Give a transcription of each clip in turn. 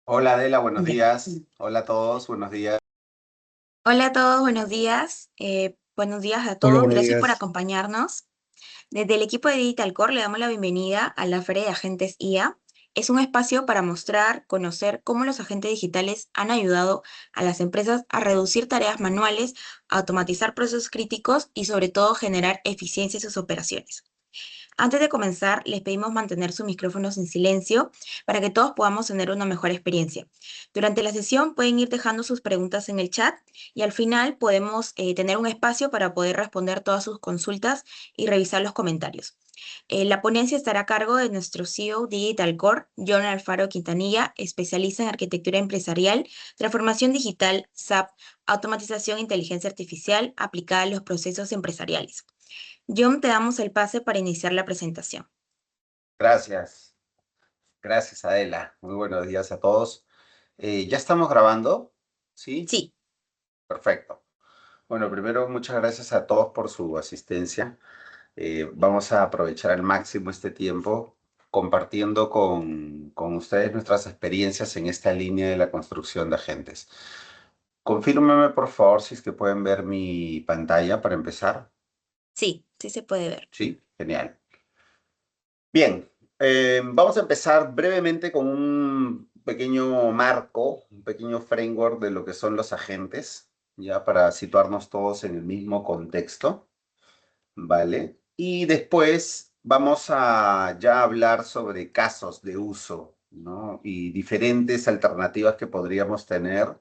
Hola Adela, buenos Ya. días. Hola a todos, buenos días. Hola a todos, buenos días. Buenos días a Hola, todos. buenos Gracias por días. acompañarnos. Desde el equipo de Digital Core le damos la bienvenida a la Feria de Agentes IA. Es un espacio para mostrar, conocer cómo los agentes digitales han ayudado a las empresas a reducir tareas manuales, a automatizar procesos críticos y sobre todo generar eficiencia en sus operaciones. Antes de comenzar, les pedimos mantener sus micrófonos en silencio para que todos podamos tener una mejor experiencia. Durante la sesión pueden ir dejando sus preguntas en el chat y al final podemos tener un espacio para poder responder todas sus consultas y revisar los comentarios. La ponencia estará a cargo de nuestro CEO Digital Core, John Alfaro Quintanilla, especialista en arquitectura empresarial, transformación digital, SAP, automatización e inteligencia artificial aplicada a los procesos empresariales. John, te damos el pase para iniciar la presentación. Gracias, gracias Adela. Muy buenos días a todos. ¿Ya estamos grabando? ¿Sí? Sí, Perfecto. Bueno, primero muchas gracias a todos por su asistencia. Vamos a aprovechar al máximo este tiempo compartiendo con ustedes nuestras experiencias en esta línea de la construcción de agentes. Confírmeme por favor si es que pueden ver mi pantalla para empezar. sí, sí se puede ver. Sí, genial. Bien, vamos a empezar brevemente con un pequeño marco, un pequeño framework de lo que son los agentes, ya para situarnos todos en el mismo contexto, ¿vale? Y después vamos a ya hablar sobre casos de uso, ¿no? Y diferentes alternativas que podríamos tener,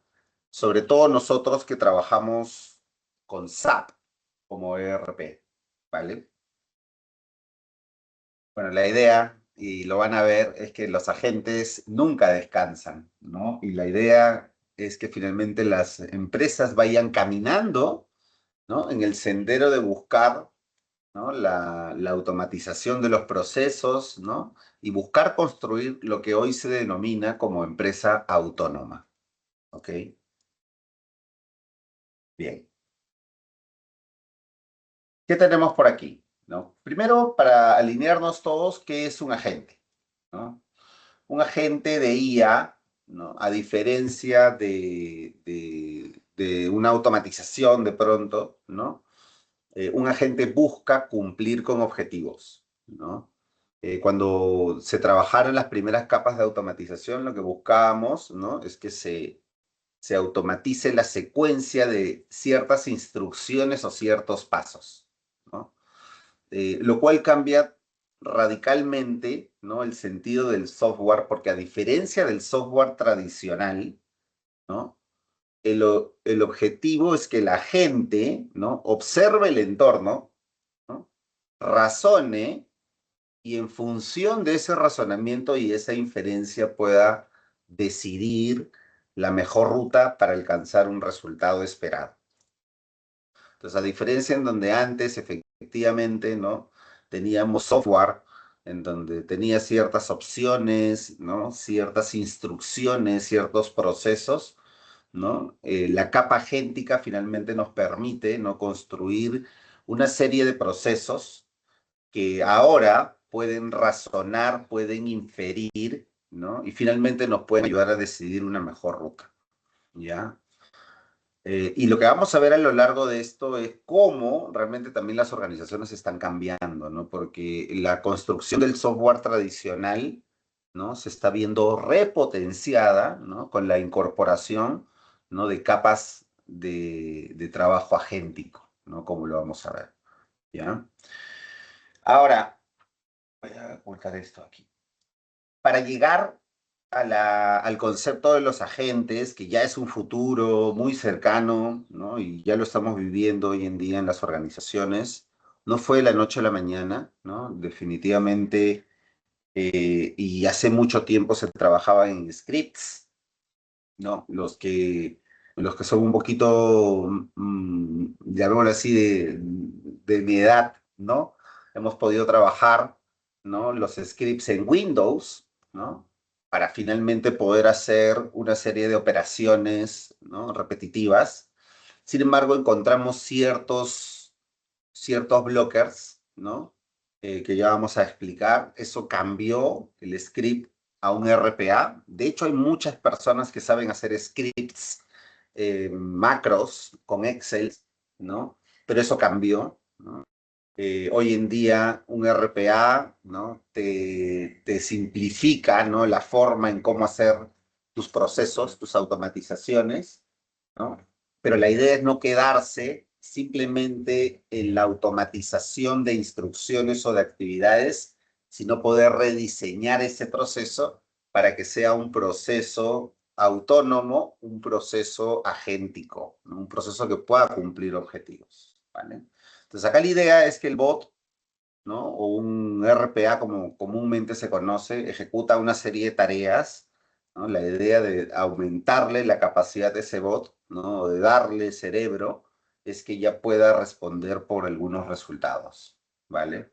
sobre todo nosotros que trabajamos con SAP como ERP, ¿vale? Bueno, la idea, y lo van a ver, es que los agentes nunca descansan, ¿no? Y la idea es que finalmente las empresas vayan caminando, ¿no? En el sendero de buscar, ¿no? La automatización de los procesos, ¿no? Y buscar construir lo que hoy se denomina como empresa autónoma, ¿ok? Bien. ¿Qué tenemos por aquí? ¿No? Primero, para alinearnos todos, ¿qué es un agente? ¿No? Un agente de IA, ¿no? A diferencia de una automatización de pronto, ¿no? Un agente busca cumplir con objetivos, ¿no? Cuando se trabajaron las primeras capas de automatización, lo que buscábamos, ¿no? Es que se automatice la secuencia de ciertas instrucciones o ciertos pasos, ¿no? Lo cual cambia radicalmente, ¿no? El sentido del software, porque a diferencia del software tradicional, ¿no? El objetivo es que la gente, ¿no? Observe el entorno, ¿no? Razone y en función de ese razonamiento y esa inferencia pueda decidir la mejor ruta para alcanzar un resultado esperado. Entonces, a diferencia en donde antes efectivamente, ¿no? Teníamos software en donde tenía ciertas opciones, ¿no? Ciertas instrucciones, ciertos procesos, ¿no? La capa agéntica finalmente nos permite, ¿no? Construir una serie de procesos que ahora pueden razonar, pueden inferir, ¿no? Y finalmente nos pueden ayudar a decidir una mejor ruta, ¿ya? Y lo que vamos a ver a lo largo de esto es cómo realmente también las organizaciones están cambiando, ¿no? Porque la construcción del software tradicional, ¿no? Se está viendo repotenciada, ¿no? Con la incorporación, ¿no? De capas de trabajo agéntico, ¿no? Como lo vamos a ver, ¿ya? Ahora, voy a ocultar esto aquí. Para llegar al concepto de los agentes, que ya es un futuro muy cercano, ¿no? Y ya lo estamos viviendo hoy en día en las organizaciones, no fue de la noche a la mañana, ¿no? Definitivamente, y hace mucho tiempo se trabajaba en scripts, ¿no? Los que son un poquito, llamémoslo así, de mi edad, ¿no? Hemos podido trabajar, ¿no? Los scripts en Windows, ¿no? Para finalmente poder hacer una serie de operaciones, ¿no? Repetitivas. Sin embargo, encontramos ciertos blockers, ¿no? Que ya vamos a explicar. Eso cambió el script, a un RPA. De hecho, hay muchas personas que saben hacer scripts, macros con Excel, ¿no? Pero eso cambió, ¿no? Hoy en día un RPA, ¿no? te simplifica, ¿no? La forma en cómo hacer tus procesos, tus automatizaciones, ¿no? Pero la idea es no quedarse simplemente en la automatización de instrucciones o de actividades, sino poder rediseñar ese proceso para que sea un proceso autónomo, un proceso agéntico, ¿no? Un proceso que pueda cumplir objetivos, ¿vale? Entonces acá la idea es que el bot, ¿no? O un RPA como comúnmente se conoce, ejecuta una serie de tareas, ¿no? La idea de aumentarle la capacidad de ese bot, ¿no? O de darle cerebro, es que ya pueda responder por algunos resultados, ¿vale?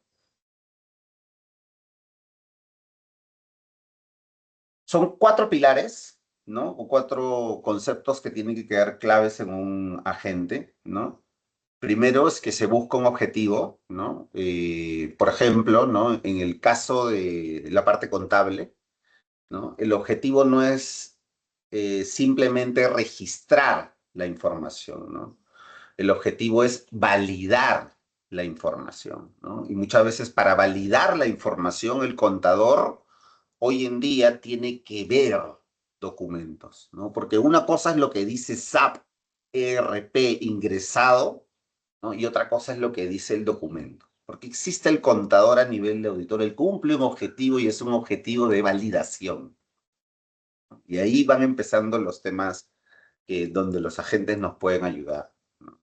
Son cuatro pilares, ¿no? O cuatro conceptos que tienen que quedar claves en un agente, ¿no? Primero es que se busca un objetivo, ¿no? Por ejemplo, ¿no? En el caso de la parte contable, ¿no? El objetivo no es simplemente registrar la información, ¿no? El objetivo es validar la información, ¿no? Y muchas veces para validar la información, el contador hoy en día tiene que ver documentos, ¿no? Porque una cosa es lo que dice SAP ERP ingresado, ¿no? Y otra cosa es lo que dice el documento. Porque existe el contador a nivel de auditor, él cumple un objetivo y es un objetivo de validación. Y ahí van empezando los temas donde los agentes nos pueden ayudar, ¿no?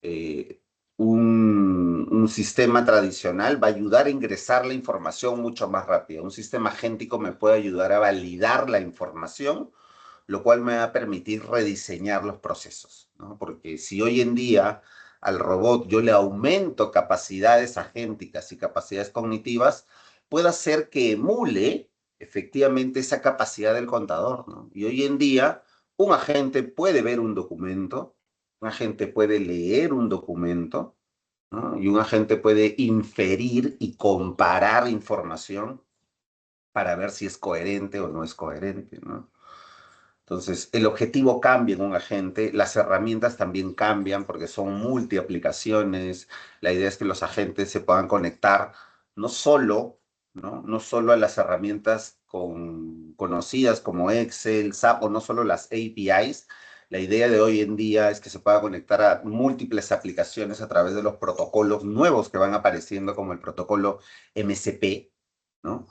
Eh, un sistema tradicional va a ayudar a ingresar la información mucho más rápido. Un sistema agéntico me puede ayudar a validar la información, lo cual me va a permitir rediseñar los procesos, ¿no? Porque si hoy en día al robot yo le aumento capacidades agénticas y capacidades cognitivas, puede hacer que emule efectivamente esa capacidad del contador, ¿no? Y hoy en día un agente puede ver un documento, un agente puede leer un documento, ¿no? Y un agente puede inferir y comparar información para ver si es coherente o no es coherente, ¿no? Entonces, el objetivo cambia en un agente, las herramientas también cambian porque son multiaplicaciones. La idea es que los agentes se puedan conectar no solo, ¿no? No solo a las herramientas conocidas como Excel, SAP o no solo las APIs. La idea de hoy en día es que se pueda conectar a múltiples aplicaciones a través de los protocolos nuevos que van apareciendo como el protocolo MCP, ¿no?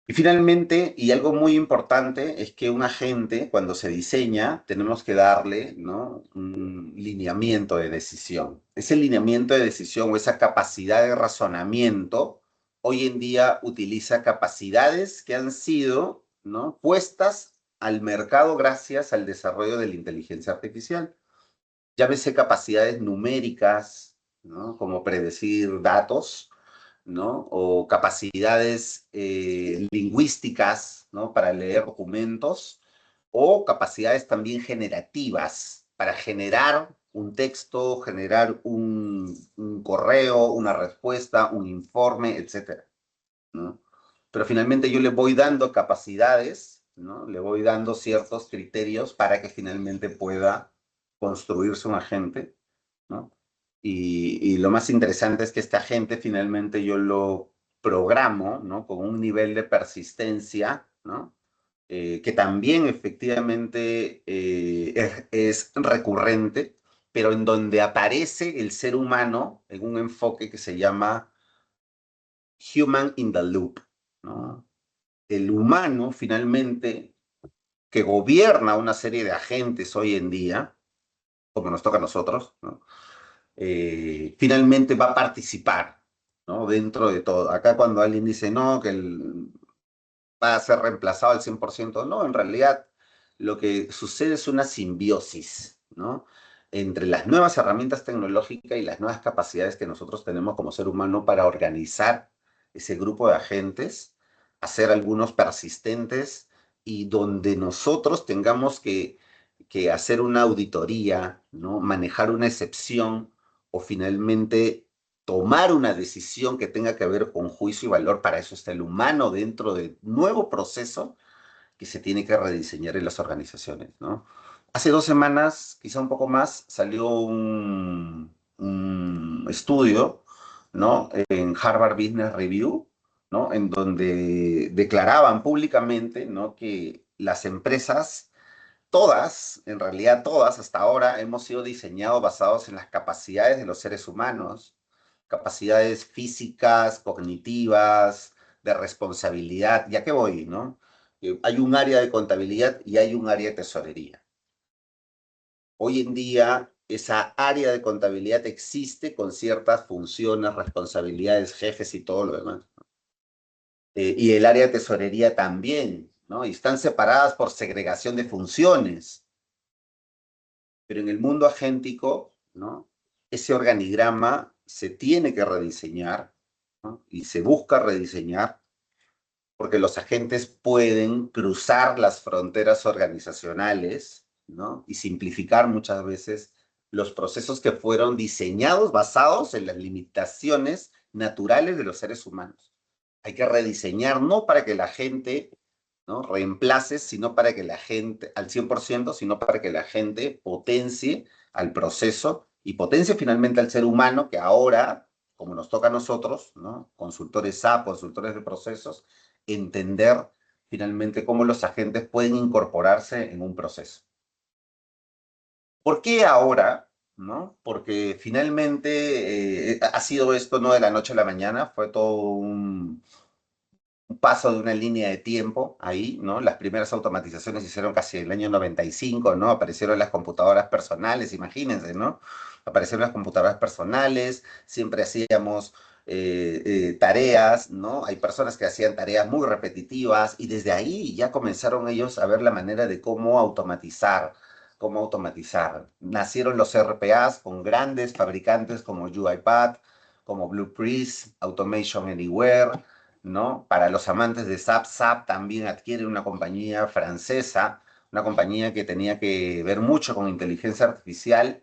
Y finalmente, y algo muy importante, es que un agente, cuando se diseña, tenemos que darle, ¿no? Un lineamiento de decisión. Ese lineamiento de decisión o esa capacidad de razonamiento, hoy en día utiliza capacidades que han sido, ¿no? Puestas al mercado gracias al desarrollo de la inteligencia artificial. Llámese capacidades numéricas, ¿no? Como predecir datos, ¿no? O capacidades lingüísticas, ¿no? Para leer documentos, o capacidades también generativas para generar un texto, generar un correo, una respuesta, un informe, etcétera, ¿no? Pero finalmente yo le voy dando capacidades, ¿no? Le voy dando ciertos criterios para que finalmente pueda construirse un agente, ¿no? Y lo más interesante es que este agente finalmente yo lo programo, ¿no? Con un nivel de persistencia, ¿no? Que también efectivamente es recurrente, pero en donde aparece el ser humano en un enfoque que se llama human in the loop, ¿no? El humano finalmente que gobierna una serie de agentes hoy en día, como nos toca a nosotros, ¿no? Finalmente va a participar, ¿no? Dentro de todo. Acá cuando alguien dice, no, que va a ser reemplazado al 100%, no, en realidad lo que sucede es una simbiosis, ¿no? Entre las nuevas herramientas tecnológicas y las nuevas capacidades que nosotros tenemos como ser humano para organizar ese grupo de agentes, hacer algunos persistentes y donde nosotros tengamos que hacer una auditoría, ¿no? Manejar una excepción o finalmente tomar una decisión que tenga que ver con juicio y valor. Para eso está el humano dentro del nuevo proceso que se tiene que rediseñar en las organizaciones, ¿no? Hace 2 semanas, quizá un poco más, salió un estudio, ¿no? En Harvard Business Review, ¿no? En donde declaraban públicamente, ¿no? Que las empresas, todas, en realidad todas hasta ahora, hemos sido diseñados basados en las capacidades de los seres humanos, capacidades físicas, cognitivas, de responsabilidad. ¿Ya qué voy, no? Hay un área de contabilidad y hay un área de tesorería. Hoy en día, esa área de contabilidad existe con ciertas funciones, responsabilidades, jefes y todo lo demás. Y el área de tesorería también, ¿no? Y están separadas por segregación de funciones. Pero en el mundo agéntico, ¿no? Ese organigrama se tiene que rediseñar, ¿no? Y se busca rediseñar porque los agentes pueden cruzar las fronteras organizacionales, ¿no? Y simplificar muchas veces los procesos que fueron diseñados basados en las limitaciones naturales de los seres humanos. Hay que rediseñar no para que la gente, ¿no? Reemplace, sino para que la gente, al 100%, sino para que la gente potencie al proceso y potencie finalmente al ser humano que ahora, como nos toca a nosotros, ¿no? Consultores SAP, consultores de procesos, entender finalmente cómo los agentes pueden incorporarse en un proceso. ¿Por qué ahora? ¿No? Porque finalmente ha sido esto no de la noche a la mañana, fue todo un paso de una línea de tiempo ahí, ¿no? Las primeras automatizaciones se hicieron casi en el año 95, ¿no? Aparecieron las computadoras personales, imagínense, ¿no? Aparecieron las computadoras personales, siempre hacíamos tareas, ¿no? Hay personas que hacían tareas muy repetitivas y desde ahí ya comenzaron ellos a ver la manera de cómo automatizar, cómo automatizar. Nacieron los RPAs con grandes fabricantes como UiPath, como Blueprint, Automation Anywhere, ¿no? Para los amantes de SAP, SAP también adquiere una compañía francesa, una compañía que tenía que ver mucho con inteligencia artificial,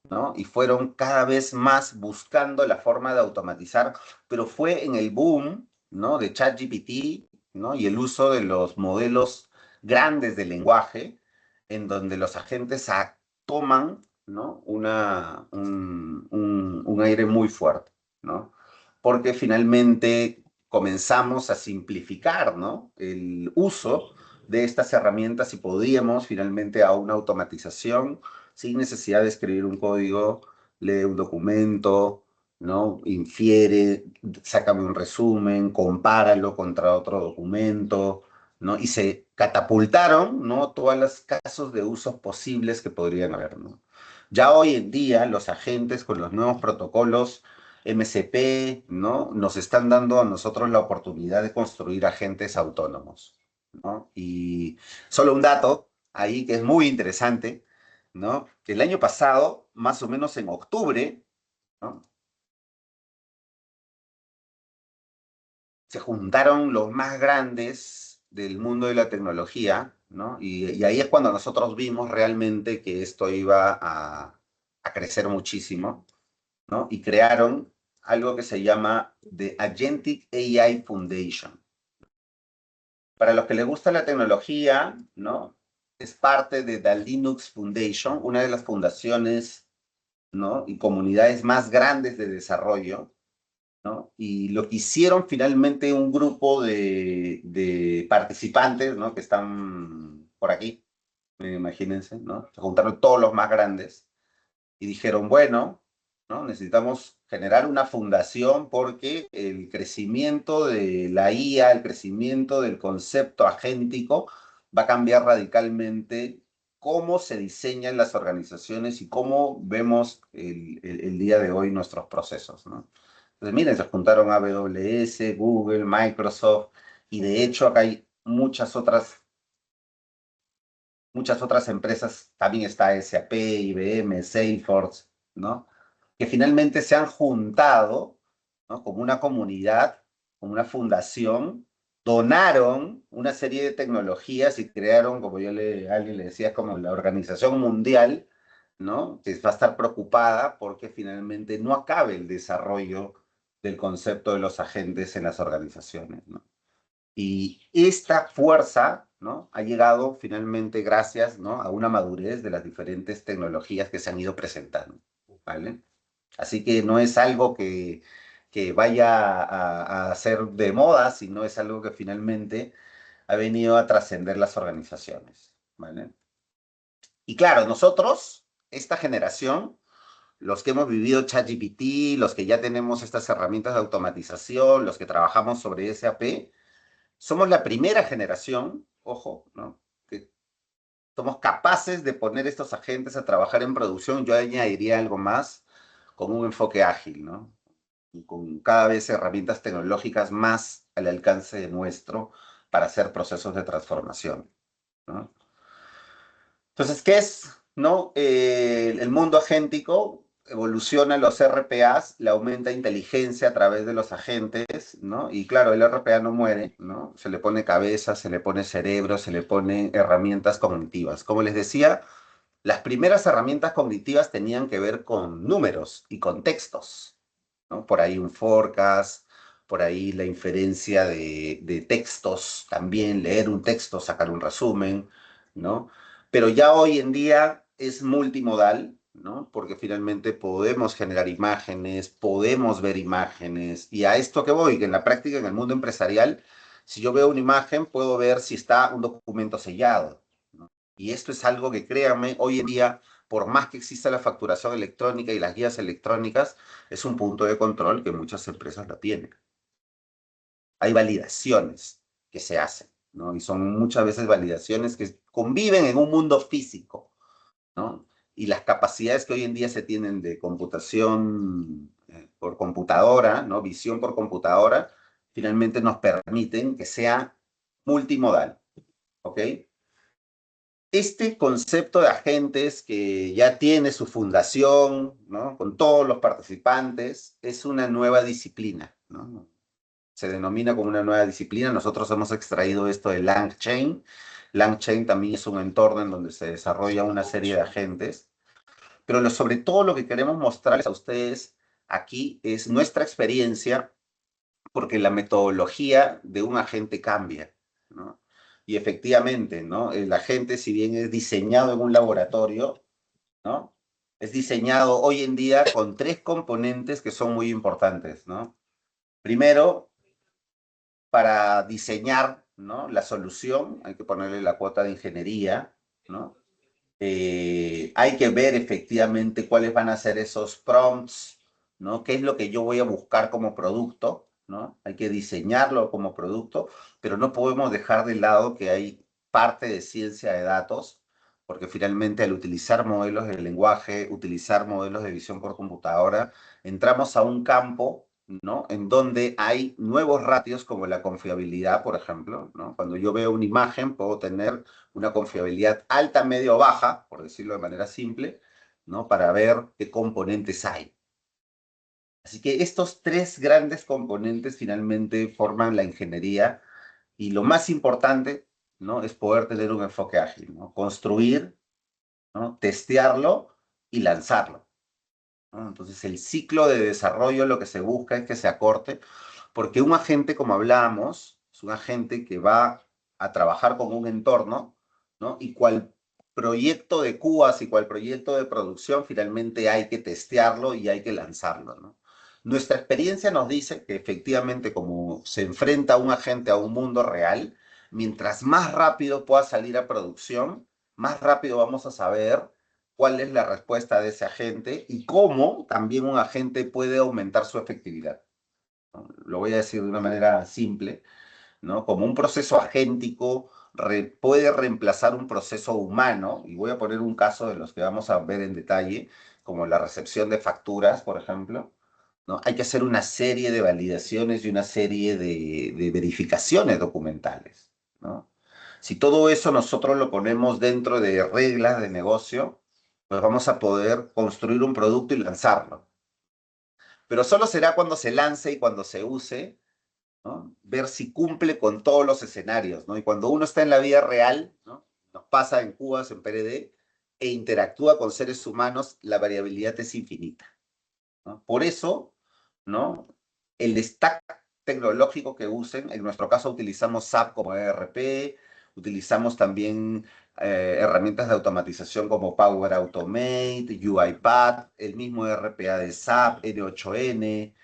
¿no? Y fueron cada vez más buscando la forma de automatizar, pero fue en el boom, ¿no? De ChatGPT, ¿no? Y el uso de los modelos grandes de lenguaje, en donde los agentes toman, ¿no? Un aire muy fuerte, ¿no? Porque finalmente comenzamos a simplificar, ¿no? El uso de estas herramientas y podíamos finalmente a una automatización sin necesidad de escribir un código, lee un documento, ¿no? Infiere, sácame un resumen, compáralo contra otro documento, ¿no? Y se catapultaron, ¿no? Todos los casos de usos posibles que podrían haber, ¿no? Ya hoy en día los agentes con los nuevos protocolos MCP, ¿no? Nos están dando a nosotros la oportunidad de construir agentes autónomos, ¿no? Y solo un dato ahí que es muy interesante, ¿no? Que el año pasado, más o menos en octubre, ¿no? Se juntaron los más grandes del mundo de la tecnología, ¿no? Y ahí es cuando nosotros vimos realmente que esto iba a crecer muchísimo, ¿no? Y crearon algo que se llama The Agentic AI Foundation. Para los que les gusta la tecnología, ¿no? Es parte de la Linux Foundation, una de las fundaciones, ¿no? Y comunidades más grandes de desarrollo, ¿no? Y lo que hicieron finalmente un grupo de participantes, ¿no? Que están por aquí, imagínense, ¿no? Se juntaron todos los más grandes y dijeron, bueno, ¿no? Necesitamos generar una fundación porque el crecimiento de la IA, el crecimiento del concepto agéntico va a cambiar radicalmente cómo se diseñan las organizaciones y cómo vemos el día de hoy nuestros procesos, ¿no? Entonces, miren, se juntaron AWS, Google, Microsoft, y de hecho acá hay muchas otras empresas, también está SAP, IBM, Salesforce, ¿no? Que finalmente se han juntado, ¿no? Como una comunidad, como una fundación, donaron una serie de tecnologías y crearon, como a alguien le decía, como la Organización Mundial, ¿no? Que va a estar preocupada porque finalmente no acabe el desarrollo del concepto de los agentes en las organizaciones, ¿no? Y esta fuerza, ¿no? Ha llegado finalmente gracias, ¿no? A una madurez de las diferentes tecnologías que se han ido presentando, ¿vale? Así que no es algo que vaya a ser de moda, sino es algo que finalmente ha venido a trascender las organizaciones, ¿vale? Y claro, nosotros, esta generación, los que hemos vivido ChatGPT, los que ya tenemos estas herramientas de automatización, los que trabajamos sobre SAP, somos la primera generación, ojo, ¿no? Que somos capaces de poner estos agentes a trabajar en producción. Yo añadiría algo más con un enfoque ágil, ¿no? Y con cada vez herramientas tecnológicas más al alcance de nuestro para hacer procesos de transformación, ¿no? Entonces, ¿qué es, no? El mundo agéntico evoluciona los RPAs, le aumenta inteligencia a través de los agentes, ¿no? Y claro, el RPA no muere, ¿no? Se le pone cabeza, se le pone cerebro, se le pone herramientas cognitivas. Como les decía, las primeras herramientas cognitivas tenían que ver con números y con textos, ¿no? Por ahí un forecast, por ahí la inferencia de textos, también leer un texto, sacar un resumen, ¿no? Pero ya hoy en día es multimodal, ¿no? Porque finalmente podemos generar imágenes, podemos ver imágenes, y a esto que voy, que en la práctica, en el mundo empresarial, si yo veo una imagen, puedo ver si está un documento sellado, ¿no? Y esto es algo que, créanme, hoy en día, por más que exista la facturación electrónica y las guías electrónicas, es un punto de control que muchas empresas lo tienen. Hay validaciones que se hacen, ¿no? Y son muchas veces validaciones que conviven en un mundo físico, ¿no? Y las capacidades que hoy en día se tienen de computación por computadora, ¿no? Visión por computadora, finalmente nos permiten que sea multimodal, ¿ok? Este concepto de agentes que ya tiene su fundación, ¿no? Con todos los participantes, es una nueva disciplina, ¿no? Se denomina como una nueva disciplina. Nosotros hemos extraído esto de LangChain. LangChain también es un entorno en donde se desarrolla una serie de agentes, pero sobre todo lo que queremos mostrarles a ustedes aquí es nuestra experiencia, porque la metodología de un agente cambia, ¿no? Y efectivamente, ¿no? El agente, si bien es diseñado en un laboratorio, ¿no? Es diseñado hoy en día con tres componentes que son muy importantes, ¿no? Primero, para diseñar, ¿no? La solución, hay que ponerle la cuota de ingeniería, ¿no? Hay que ver efectivamente cuáles van a ser esos prompts, ¿no? ¿Qué es lo que yo voy a buscar como producto, ¿no? Hay que diseñarlo como producto, pero no podemos dejar de lado que hay parte de ciencia de datos, porque finalmente al utilizar modelos de lenguaje, utilizar modelos de visión por computadora, entramos a un campo, ¿no? En donde hay nuevos ratios como la confiabilidad, por ejemplo, ¿no? Cuando yo veo una imagen, puedo tener una confiabilidad alta, media o baja, por decirlo de manera simple, ¿no? Para ver qué componentes hay. Así que estos tres grandes componentes finalmente forman la ingeniería, y lo más importante, ¿no? Es poder tener un enfoque ágil, ¿no? Construir, ¿no? Testearlo y lanzarlo, ¿no? Entonces el ciclo de desarrollo lo que se busca es que se acorte, porque un agente, como hablábamos, es un agente que va a trabajar con un entorno, ¿no? Y cual proyecto de CUAS y cual proyecto de producción, finalmente hay que testearlo y hay que lanzarlo, ¿no? Nuestra experiencia nos dice que efectivamente, como se enfrenta un agente a un mundo real, mientras más rápido pueda salir a producción, más rápido vamos a saber cuál es la respuesta de ese agente y cómo también un agente puede aumentar su efectividad, ¿no? Lo voy a decir de una manera simple, ¿no? Como un proceso agéntico puede reemplazar un proceso humano, y voy a poner un caso de los que vamos a ver en detalle, como la recepción de facturas, por ejemplo, ¿no? Hay que hacer una serie de validaciones y una serie de verificaciones documentales, ¿no? Si todo eso nosotros lo ponemos dentro de reglas de negocio, pues vamos a poder construir un producto y lanzarlo. Pero solo será cuando se lance y cuando se use, ¿no? Ver si cumple con todos los escenarios, ¿no? Y cuando uno está en la vida real, ¿no? Nos pasa en Cuba, en PRD, e interactúa con seres humanos, la variabilidad es infinita, ¿no? Por eso, ¿no? El stack tecnológico que usen, en nuestro caso utilizamos SAP como ERP, utilizamos también herramientas de automatización como Power Automate, UiPath, el mismo RPA de SAP, N8N,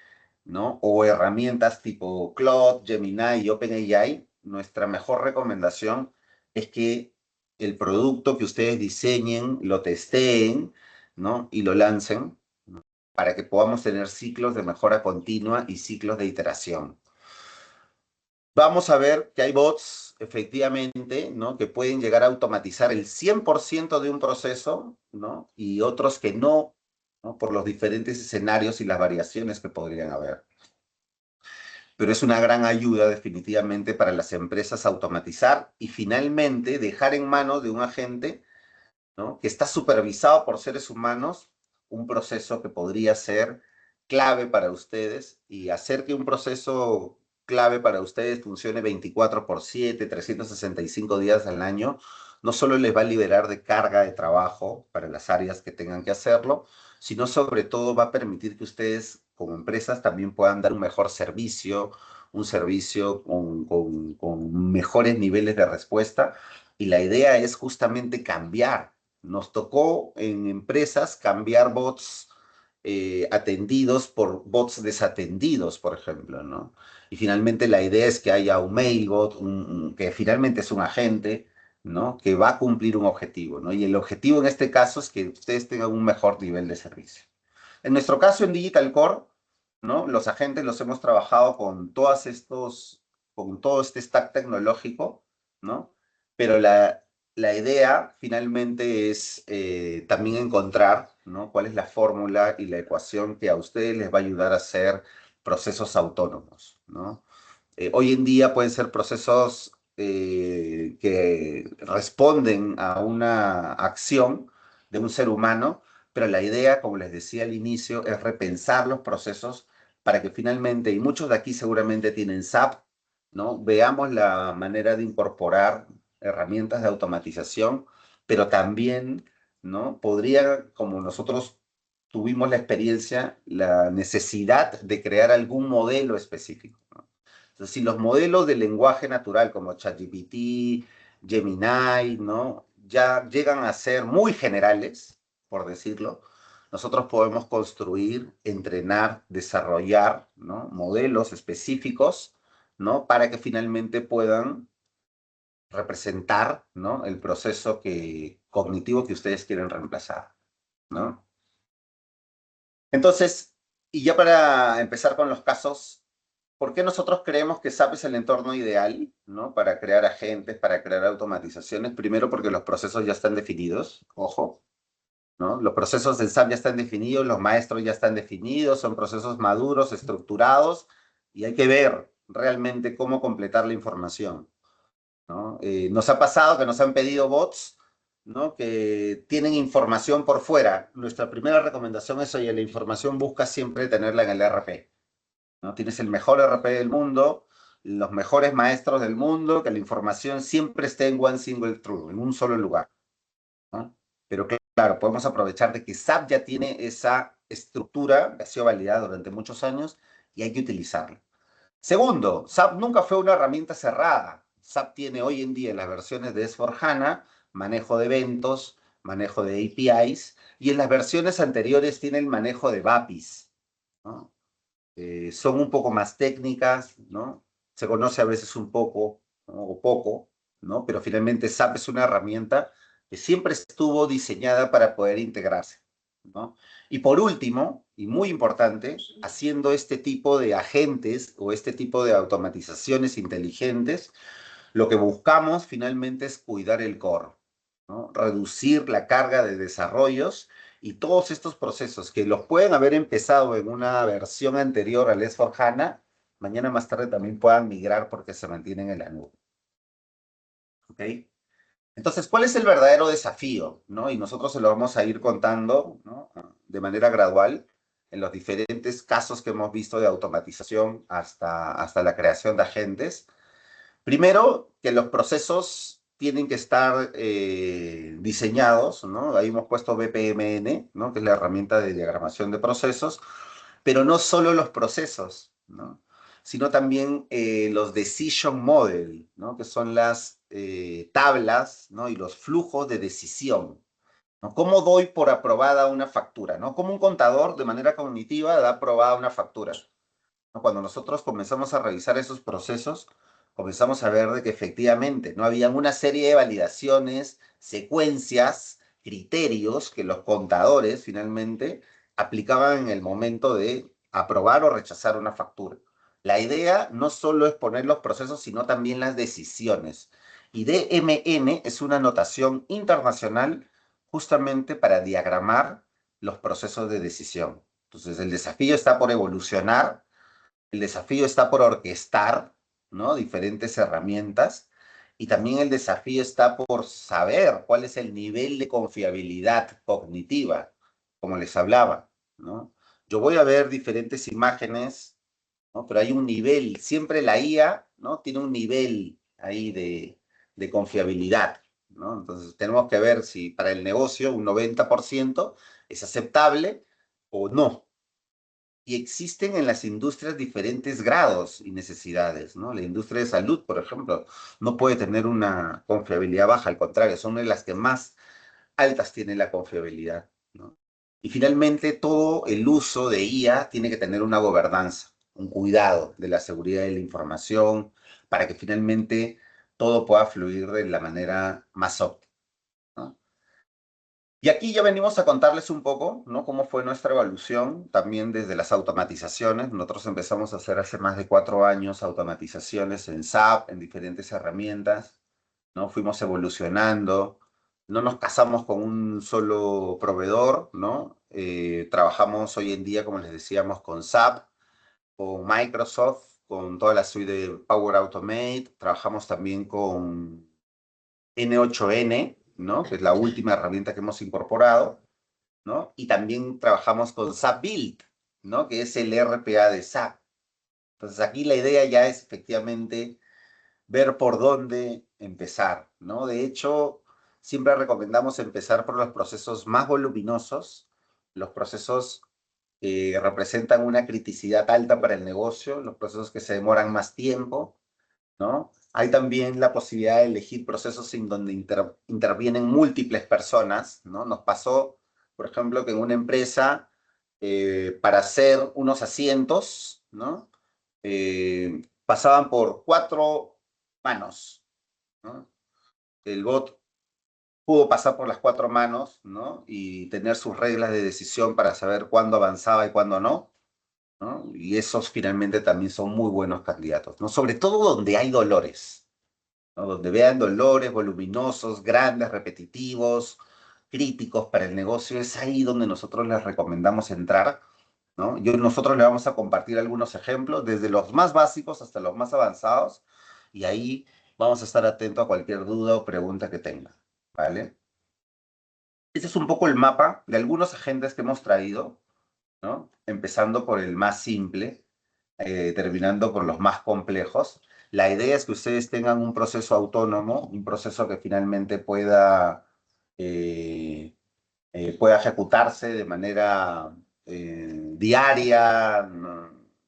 ¿no? O herramientas tipo Claude, Gemini y OpenAI. Nuestra mejor recomendación es que el producto que ustedes diseñen, lo testeen, ¿no? Y lo lancen, ¿no? Para que podamos tener ciclos de mejora continua y ciclos de iteración. Vamos a ver que hay bots, efectivamente, ¿no? Que pueden llegar a automatizar el 100% de un proceso, ¿no? Y otros que no, ¿no? Por los diferentes escenarios y las variaciones que podrían haber. Pero es una gran ayuda definitivamente para las empresas automatizar y finalmente dejar en manos de un agente, ¿no? Que está supervisado por seres humanos, un proceso que podría ser clave para ustedes y hacer que un proceso clave para ustedes funcione 24/7, 365 días al año, no solo les va a liberar de carga de trabajo para las áreas que tengan que hacerlo, sino sobre todo va a permitir que ustedes como empresas también puedan dar un servicio con mejores niveles de respuesta. Y la idea es justamente cambiar. Nos tocó en empresas cambiar bots atendidos por bots desatendidos, por ejemplo, ¿no? Y finalmente la idea es que haya un mailbot, que finalmente es un agente, ¿no? Que va a cumplir un objetivo, ¿no? Y el objetivo en este caso es que ustedes tengan un mejor nivel de servicio. En nuestro caso en Digital Core, ¿no? Los agentes los hemos trabajado con todo este stack tecnológico, ¿no? Pero la idea finalmente es también encontrar, ¿no? Cuál es la fórmula y la ecuación que a ustedes les va a ayudar a hacer procesos autónomos, ¿no? Hoy en día pueden ser procesos que responden a una acción de un ser humano, pero la idea, como les decía al inicio, es repensar los procesos para que finalmente, y muchos de aquí seguramente tienen SAP, ¿no? Veamos la manera de incorporar herramientas de automatización, pero también, ¿no? Podría, como nosotros tuvimos la experiencia, la necesidad de crear algún modelo específico, ¿no? Entonces, si los modelos de lenguaje natural como ChatGPT, Gemini, ¿no? Ya llegan a ser muy generales, por decirlo, nosotros podemos construir, entrenar, desarrollar, ¿no? Modelos específicos, ¿no? Para que finalmente puedan representar, ¿no? El proceso cognitivo que ustedes quieren reemplazar, ¿no? Entonces, y ya para empezar con los casos, ¿por qué nosotros creemos que SAP es el entorno ideal, ¿no? Para crear agentes, para crear automatizaciones? Primero porque los procesos ya están definidos, ojo, ¿no? Los procesos en SAP ya están definidos, los maestros ya están definidos, son procesos maduros, estructurados, y hay que ver realmente cómo completar la información, ¿no? Nos ha pasado que nos han pedido bots, ¿no? Que tienen información por fuera. Nuestra primera recomendación es, oye, la información busca siempre tenerla en el ERP, ¿no? Tienes el mejor RP del mundo, los mejores maestros del mundo, que la información siempre esté en one single truth, en un solo lugar, ¿no? Pero claro, podemos aprovechar de que SAP ya tiene esa estructura que ha sido validada durante muchos años y hay que utilizarla. Segundo, SAP nunca fue una herramienta cerrada. SAP tiene hoy en día en las versiones de S/4HANA manejo de eventos, manejo de APIs, y en las versiones anteriores tiene el manejo de BAPIs, ¿no? Son un poco más técnicas, ¿no? Se conoce a veces un poco, ¿no? O poco, ¿no? Pero finalmente SAP es una herramienta que siempre estuvo diseñada para poder integrarse, ¿no? Y por último, y muy importante, haciendo este tipo de agentes o este tipo de automatizaciones inteligentes, lo que buscamos finalmente es cuidar el core, ¿no? Reducir la carga de desarrollos y todos estos procesos que los pueden haber empezado en una versión anterior al S/4HANA, mañana más tarde también puedan migrar porque se mantienen en la nube. ¿Ok? Entonces, ¿cuál es el verdadero desafío? ¿No? Y nosotros se lo vamos a ir contando, ¿no? De manera gradual en los diferentes casos que hemos visto de automatización hasta la creación de agentes. Primero, que los procesos tienen que estar diseñados, ¿no? Ahí hemos puesto BPMN, ¿no? Que es la herramienta de diagramación de procesos, pero no solo los procesos, ¿no? Sino también los decision model, ¿no? Que son las tablas, ¿no? Y los flujos de decisión, ¿no? ¿Cómo doy por aprobada una factura, ¿no? Como un contador de manera cognitiva da aprobada una factura, ¿no? Cuando nosotros comenzamos a revisar esos procesos, comenzamos a ver de que efectivamente no habían una serie de validaciones, secuencias, criterios que los contadores finalmente aplicaban en el momento de aprobar o rechazar una factura. La idea no solo es poner los procesos, sino también las decisiones. Y DMN es una notación internacional justamente para diagramar los procesos de decisión. Entonces, el desafío está por evolucionar, el desafío está por orquestar, ¿no? Diferentes herramientas, y también el desafío está por saber cuál es el nivel de confiabilidad cognitiva, como les hablaba, ¿no? Yo voy a ver diferentes imágenes, ¿no? Pero hay un nivel, siempre la IA, ¿no? Tiene un nivel ahí de confiabilidad, ¿no? Entonces tenemos que ver si para el negocio un 90% es aceptable o no. Y existen en las industrias diferentes grados y necesidades, ¿no? La industria de salud, por ejemplo, no puede tener una confiabilidad baja, al contrario, son de las que más altas tiene la confiabilidad, ¿no? Y finalmente, todo el uso de IA tiene que tener una gobernanza, un cuidado de la seguridad de la información, para que finalmente todo pueda fluir de la manera más óptima, ¿no? Y aquí ya venimos a contarles un poco, ¿no? Cómo fue nuestra evolución también desde las automatizaciones. Nosotros empezamos a hacer hace más de 4 años automatizaciones en SAP, en diferentes herramientas, ¿no? Fuimos evolucionando, no nos casamos con un solo proveedor, ¿no? Trabajamos hoy en día, como les decíamos, con SAP, con Microsoft, con toda la suite de Power Automate, trabajamos también con N8N, ¿no? Que es la última herramienta que hemos incorporado, ¿no? Y también trabajamos con SAP Build, ¿no? Que es el RPA de SAP. Entonces aquí la idea ya es efectivamente ver por dónde empezar, ¿no? De hecho, siempre recomendamos empezar por los procesos más voluminosos, los procesos que representan una criticidad alta para el negocio, los procesos que se demoran más tiempo, ¿no? Hay también la posibilidad de elegir procesos en donde intervienen múltiples personas, ¿no? Nos pasó, por ejemplo, que en una empresa, para hacer unos asientos, ¿no? Pasaban por 4 manos, ¿no? El bot pudo pasar por las 4 manos, ¿no? Y tener sus reglas de decisión para saber cuándo avanzaba y cuándo no, ¿no? Y esos finalmente también son muy buenos candidatos, ¿no? Sobre todo donde hay dolores, ¿no? Donde vean dolores voluminosos, grandes, repetitivos, críticos para el negocio, es ahí donde nosotros les recomendamos entrar, ¿no? Nosotros le vamos a compartir algunos ejemplos, desde los más básicos hasta los más avanzados, y ahí vamos a estar atentos a cualquier duda o pregunta que tengan, ¿vale? Este es un poco el mapa de algunos agentes que hemos traído, ¿no? Empezando por el más simple, terminando por los más complejos. La idea es que ustedes tengan un proceso autónomo, un proceso que finalmente pueda ejecutarse de manera diaria,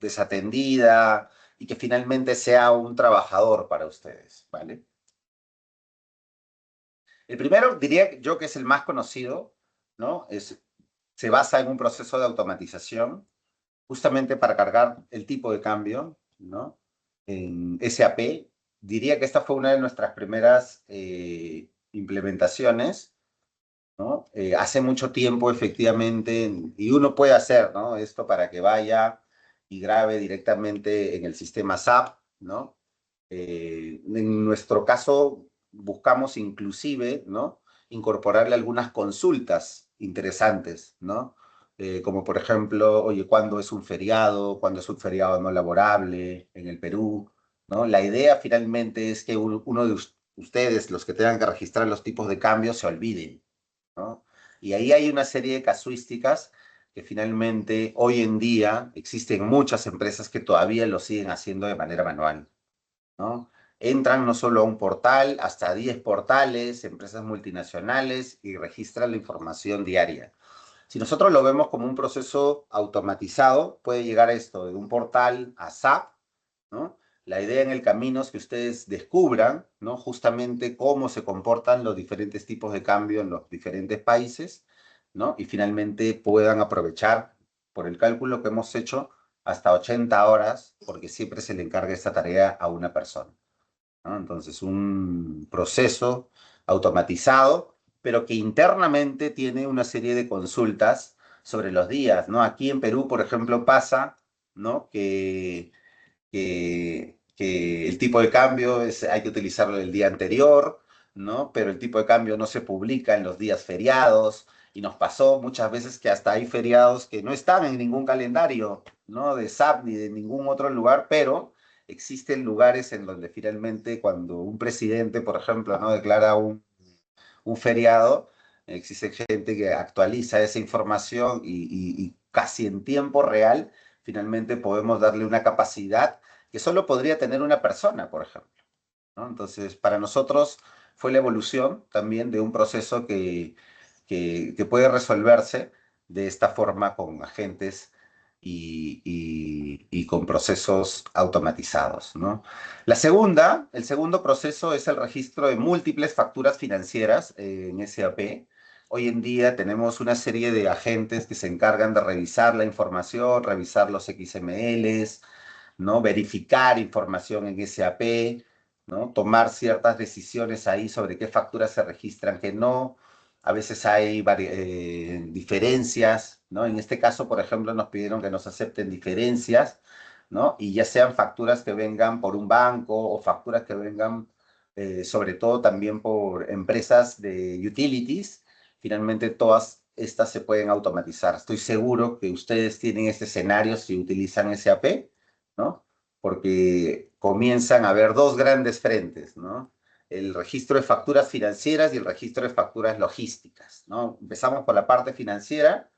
desatendida, y que finalmente sea un trabajador para ustedes, ¿vale? El primero, diría yo que es el más conocido, ¿no? Se basa en un proceso de automatización justamente para cargar el tipo de cambio, ¿no? En SAP. Diría que esta fue una de nuestras primeras implementaciones, ¿no? Hace mucho tiempo, efectivamente, y uno puede hacer, ¿no? Esto para que vaya y grabe directamente en el sistema SAP, ¿no? En nuestro caso, buscamos inclusive, ¿no? Incorporarle algunas consultas interesantes, ¿no? Como por ejemplo, oye, ¿cuándo es un feriado? ¿Cuándo es un feriado no laborable en el Perú? ¿No? La idea finalmente es que uno de ustedes, los que tengan que registrar los tipos de cambio, se olviden, ¿no? Y ahí hay una serie de casuísticas que finalmente hoy en día existen muchas empresas que todavía lo siguen haciendo de manera manual, ¿no? entran no solo a un portal, hasta 10 portales, empresas multinacionales y registran la información diaria. Si nosotros lo vemos como un proceso automatizado, puede llegar esto de un portal a SAP, ¿no? La idea en el camino es que ustedes descubran, ¿no? Justamente cómo se comportan los diferentes tipos de cambio en los diferentes países, ¿no? Y finalmente puedan aprovechar, por el cálculo que hemos hecho, hasta 80 horas, porque siempre se le encarga esta tarea a una persona, ¿no? Entonces, un proceso automatizado, pero que internamente tiene una serie de consultas sobre los días, ¿no? Aquí en Perú, por ejemplo, pasa, ¿no? Que el tipo de cambio hay que utilizarlo el día anterior, ¿no? Pero el tipo de cambio no se publica en los días feriados y nos pasó muchas veces que hasta hay feriados que no están en ningún calendario, ¿no? De SAP ni de ningún otro lugar, pero existen lugares en donde finalmente cuando un presidente, por ejemplo, ¿no? declara un feriado, existe gente que actualiza esa información y casi en tiempo real, finalmente podemos darle una capacidad que solo podría tener una persona, por ejemplo, ¿no? Entonces, para nosotros fue la evolución también de un proceso que puede resolverse de esta forma con agentes y con procesos automatizados, ¿no? El segundo proceso es el registro de múltiples facturas financieras en SAP. Hoy en día tenemos una serie de agentes que se encargan de revisar la información, revisar los XMLs, ¿no? Verificar información en SAP, ¿no? Tomar ciertas decisiones ahí sobre qué facturas se registran, qué no. A veces hay diferencias, ¿no? En este caso, por ejemplo, nos pidieron que nos acepten diferencias, ¿no? Y ya sean facturas que vengan por un banco o facturas que vengan sobre todo también por empresas de utilities. Finalmente, todas estas se pueden automatizar. Estoy seguro que ustedes tienen este escenario si utilizan SAP, ¿no? Porque comienzan a haber dos grandes frentes, ¿no? El registro de facturas financieras y el registro de facturas logísticas, ¿no? Empezamos por la parte financiera,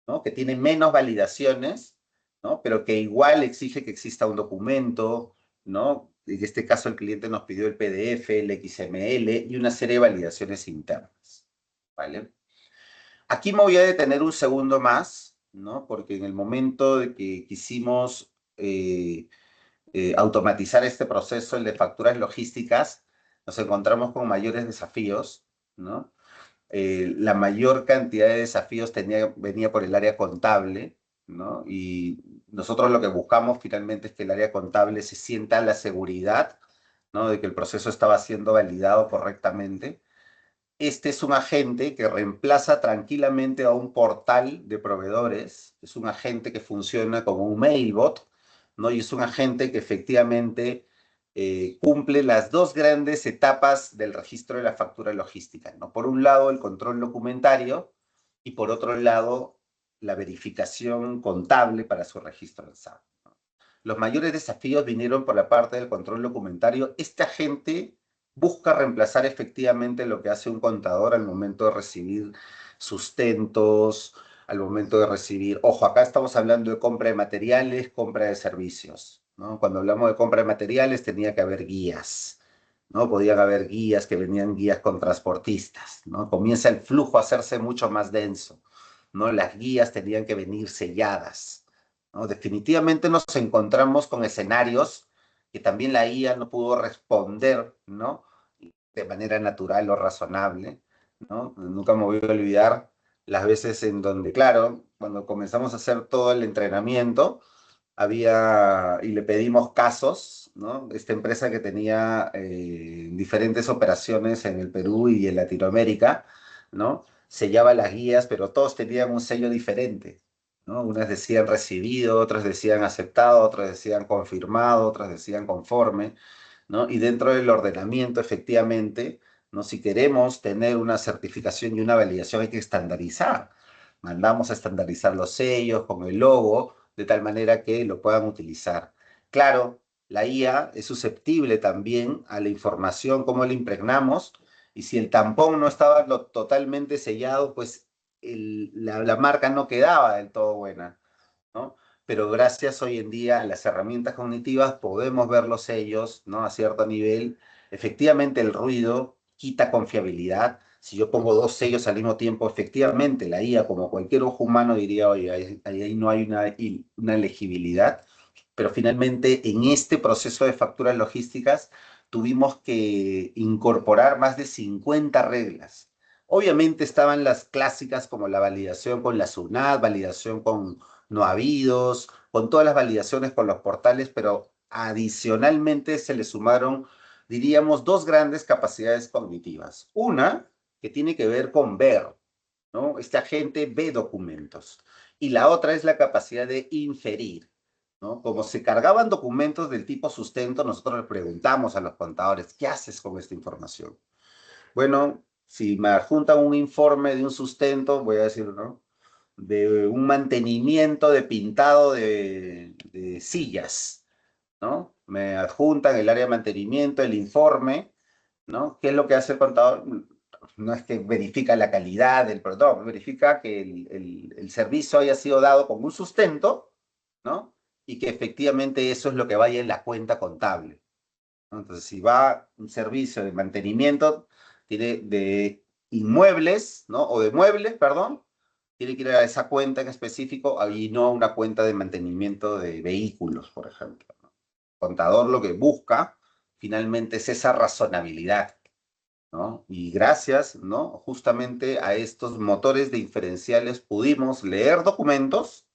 ¿no? Que tiene menos validaciones, ¿no? Pero que igual exige que exista un documento, ¿no? En este caso el cliente nos pidió el PDF, el XML y una serie de validaciones internas, ¿vale? Aquí me voy a detener un segundo más, ¿no? Porque en el momento de que quisimos automatizar este proceso, el de facturas logísticas, nos encontramos con mayores desafíos, ¿no? La mayor cantidad de desafíos venía por el área contable, ¿no? Y nosotros lo que buscamos finalmente es que el área contable se sienta la seguridad, ¿no? De que el proceso estaba siendo validado correctamente. Este es un agente que reemplaza tranquilamente a un portal de proveedores, es un agente que funciona como un mailbot, ¿no? Y es un agente que efectivamente cumple las dos grandes etapas del registro de la factura logística, ¿no? Por un lado, el control documentario y por otro lado, la verificación contable para su registro en SAP, ¿no? Los mayores desafíos vinieron por la parte del control documentario. Este agente busca reemplazar efectivamente lo que hace un contador al momento de recibir sustentos, al momento de recibir, ojo, acá estamos hablando de compra de materiales, compra de servicios, ¿no? Cuando hablamos de compra de materiales tenía que haber guías, ¿no? Podían haber guías que venían guías con transportistas, ¿no? Comienza el flujo a hacerse mucho más denso, ¿no? Las guías tenían que venir selladas, ¿no? Definitivamente nos encontramos con escenarios que también la IA no pudo responder, ¿no? De manera natural o razonable, ¿no? Nunca me voy a olvidar las veces en donde, claro, cuando comenzamos a hacer todo el entrenamiento, y le pedimos casos, ¿no? Esta empresa que tenía diferentes operaciones en el Perú y en Latinoamérica, ¿no? Sellaba las guías, pero todos tenían un sello diferente, ¿no? Unas decían recibido, otras decían aceptado, otras decían confirmado, otras decían conforme, ¿no? Y dentro del ordenamiento, efectivamente, ¿no? Si queremos tener una certificación y una validación, hay que estandarizar. Mandamos a estandarizar los sellos con el logo, de tal manera que lo puedan utilizar. Claro, la IA es susceptible también a la información, cómo la impregnamos, y si el tampón no estaba totalmente sellado, pues la marca no quedaba del todo buena, ¿no? pero gracias hoy en día a las herramientas cognitivas podemos ver los sellos, ¿no? A cierto nivel. Efectivamente, el ruido quita confiabilidad. Si yo pongo dos sellos al mismo tiempo, efectivamente, la IA, como cualquier ojo humano, diría, oye, ahí no hay una legibilidad, pero finalmente en este proceso de facturas logísticas tuvimos que incorporar más de 50 reglas. Obviamente estaban las clásicas como la validación con la SUNAT, validación con no habidos, con todas las validaciones con los portales, pero adicionalmente se le sumaron, diríamos, dos grandes capacidades cognitivas. Una que tiene que ver con ver, ¿no? Este agente ve documentos. Y la otra es la capacidad de inferir, ¿no? Como se cargaban documentos del tipo sustento, nosotros le preguntamos a los contadores, ¿qué haces con esta información? Bueno, si me adjuntan un informe de un sustento, voy a decir, ¿no? De un mantenimiento de pintado de sillas, ¿no? Me adjuntan el área de mantenimiento, el informe, ¿no? ¿Qué es lo que hace el contador? No es que verifica la calidad del producto, verifica que el servicio haya sido dado con un sustento, ¿no? Y que efectivamente eso es lo que vaya en la cuenta contable, ¿no? Entonces, si va un servicio de mantenimiento, tiene de inmuebles, ¿no? O de muebles, perdón, tiene que ir a esa cuenta en específico y no a una cuenta de mantenimiento de vehículos, por ejemplo, ¿no? El contador lo que busca finalmente es esa razonabilidad, ¿no? Y gracias, ¿no? Justamente a estos motores de inferenciales pudimos leer documentos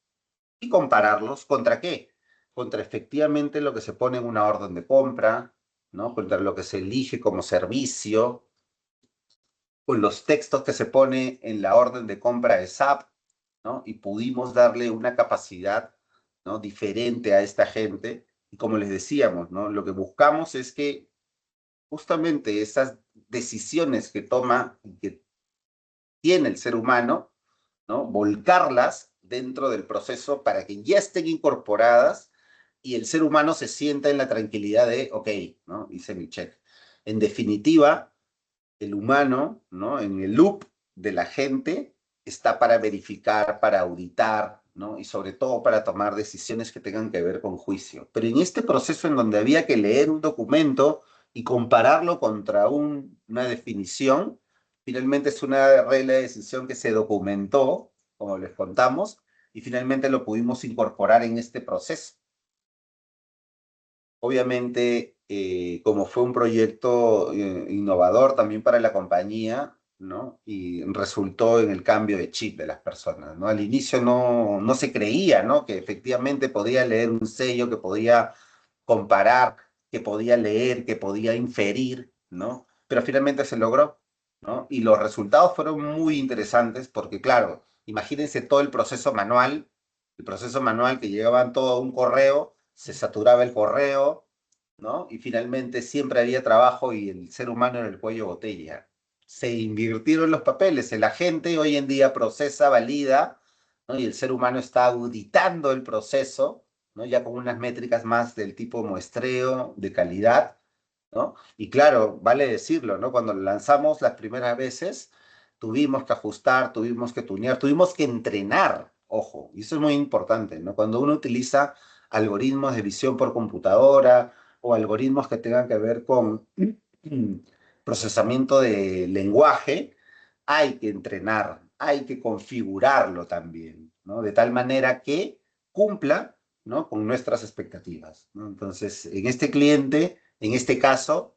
y compararlos contra qué? Contra efectivamente lo que se pone en una orden de compra, ¿no? Contra lo que se elige como servicio, con los textos que se pone en la orden de compra de SAP, ¿no? Y pudimos darle una capacidad, ¿no? Diferente a esta gente. Y como les decíamos, ¿no? Lo que buscamos es que justamente esas decisiones que toma y que tiene el ser humano, ¿no? Volcarlas dentro del proceso para que ya estén incorporadas y el ser humano se sienta en la tranquilidad de, ok, ¿no? Hice mi check. En definitiva, el humano, ¿no? En el loop de la gente está para verificar, para auditar, ¿no? Y sobre todo para tomar decisiones que tengan que ver con juicio. Pero en este proceso en donde había que leer un documento y compararlo contra una definición, finalmente es una regla de decisión que se documentó, como les contamos, y finalmente lo pudimos incorporar en este proceso. Obviamente, como fue un proyecto innovador también para la compañía, ¿no? Y resultó en el cambio de chip de las personas, ¿no? Al inicio no se creía, ¿no? Que efectivamente podía leer un sello, que podía comparar, que podía leer, que podía inferir, ¿no? Pero finalmente se logró, ¿no? Y los resultados fueron muy interesantes porque, claro, imagínense todo el proceso manual que llegaban todo a un correo, se saturaba el correo, ¿no? Y finalmente siempre había trabajo y el ser humano era el cuello de botella. Se invirtieron los papeles, el agente hoy en día procesa, valida, ¿no? Y el ser humano está auditando el proceso, ¿no? Ya con unas métricas más del tipo muestreo, de calidad, ¿no? Y claro, vale decirlo, ¿no? Cuando lo lanzamos las primeras veces, tuvimos que ajustar, tuvimos que tunear, tuvimos que entrenar, ojo, y eso es muy importante, ¿no? Cuando uno utiliza algoritmos de visión por computadora o algoritmos que tengan que ver con procesamiento de lenguaje, hay que entrenar, hay que configurarlo también, ¿no? De tal manera que cumpla, ¿no? Con nuestras expectativas, ¿no? Entonces, en este cliente, en este caso,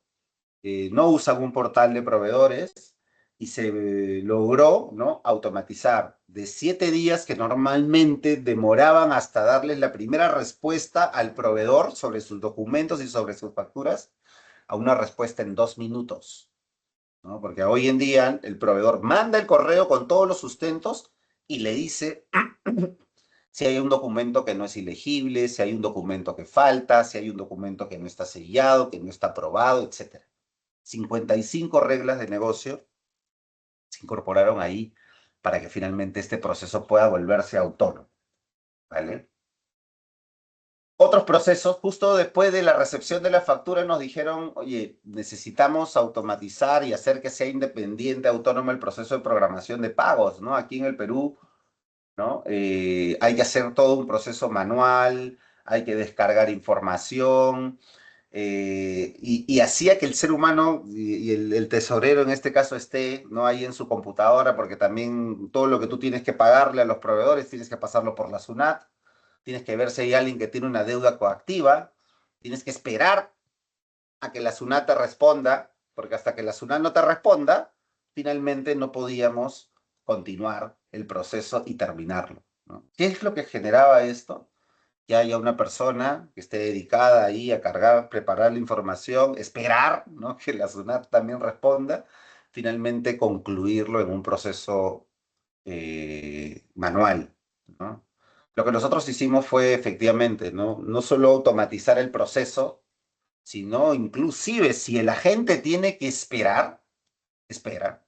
no usan un portal de proveedores y se logró, ¿no? Automatizar de 7 días que normalmente demoraban hasta darles la primera respuesta al proveedor sobre sus documentos y sobre sus facturas, a una respuesta en 2 minutos, ¿no? Porque hoy en día el proveedor manda el correo con todos los sustentos y le dice si hay un documento que no es ilegible, si hay un documento que falta, si hay un documento que no está sellado, que no está aprobado, etcétera. 55 reglas de negocio se incorporaron ahí para que finalmente este proceso pueda volverse autónomo, ¿vale? Otros procesos, justo después de la recepción de la factura, nos dijeron, oye, necesitamos automatizar y hacer que sea independiente, autónomo el proceso de programación de pagos, ¿no? Aquí en el Perú ¿no? Hay que hacer todo un proceso manual, hay que descargar información, y hacía que el ser humano y el tesorero en este caso esté no ahí en su computadora, porque también todo lo que tú tienes que pagarle a los proveedores tienes que pasarlo por la SUNAT, tienes que ver si hay alguien que tiene una deuda coactiva, tienes que esperar a que la SUNAT te responda, porque hasta que la SUNAT no te responda, finalmente no podíamos continuar el proceso y terminarlo, ¿no? ¿Qué es lo que generaba esto? Que haya una persona que esté dedicada ahí a cargar, preparar la información, esperar, ¿no? Que la SUNAT también responda, finalmente concluirlo en un proceso manual, ¿no? Lo que nosotros hicimos fue efectivamente, ¿no? No solo automatizar el proceso, sino inclusive si el agente tiene que esperar, espera,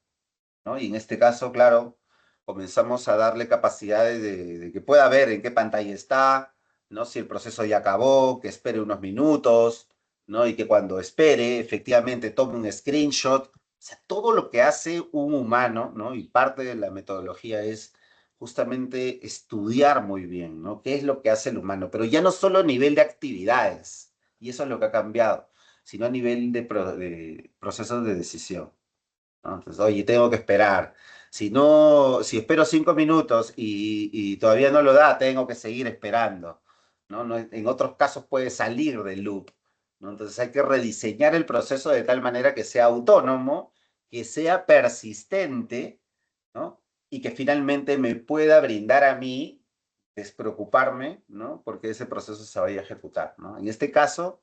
¿no? Y en este caso, claro, comenzamos a darle capacidades de que pueda ver en qué pantalla está, ¿no? Si el proceso ya acabó, que espere unos minutos, ¿no? Y que cuando espere, efectivamente tome un screenshot. O sea, todo lo que hace un humano, ¿no? Y parte de la metodología es justamente estudiar muy bien, ¿no? ¿Qué es lo que hace el humano? Pero ya no solo a nivel de actividades, y eso es lo que ha cambiado, sino a nivel de procesos de decisión, ¿no? Entonces, oye, tengo que esperar. Si no, si espero 5 minutos y todavía no lo da, tengo que seguir esperando, ¿no? En otros casos puede salir del loop, ¿no? Entonces hay que rediseñar el proceso de tal manera que sea autónomo, que sea persistente, ¿no? Y que finalmente me pueda brindar a mí despreocuparme, ¿no? Porque ese proceso se vaya a ejecutar, ¿no? En este caso,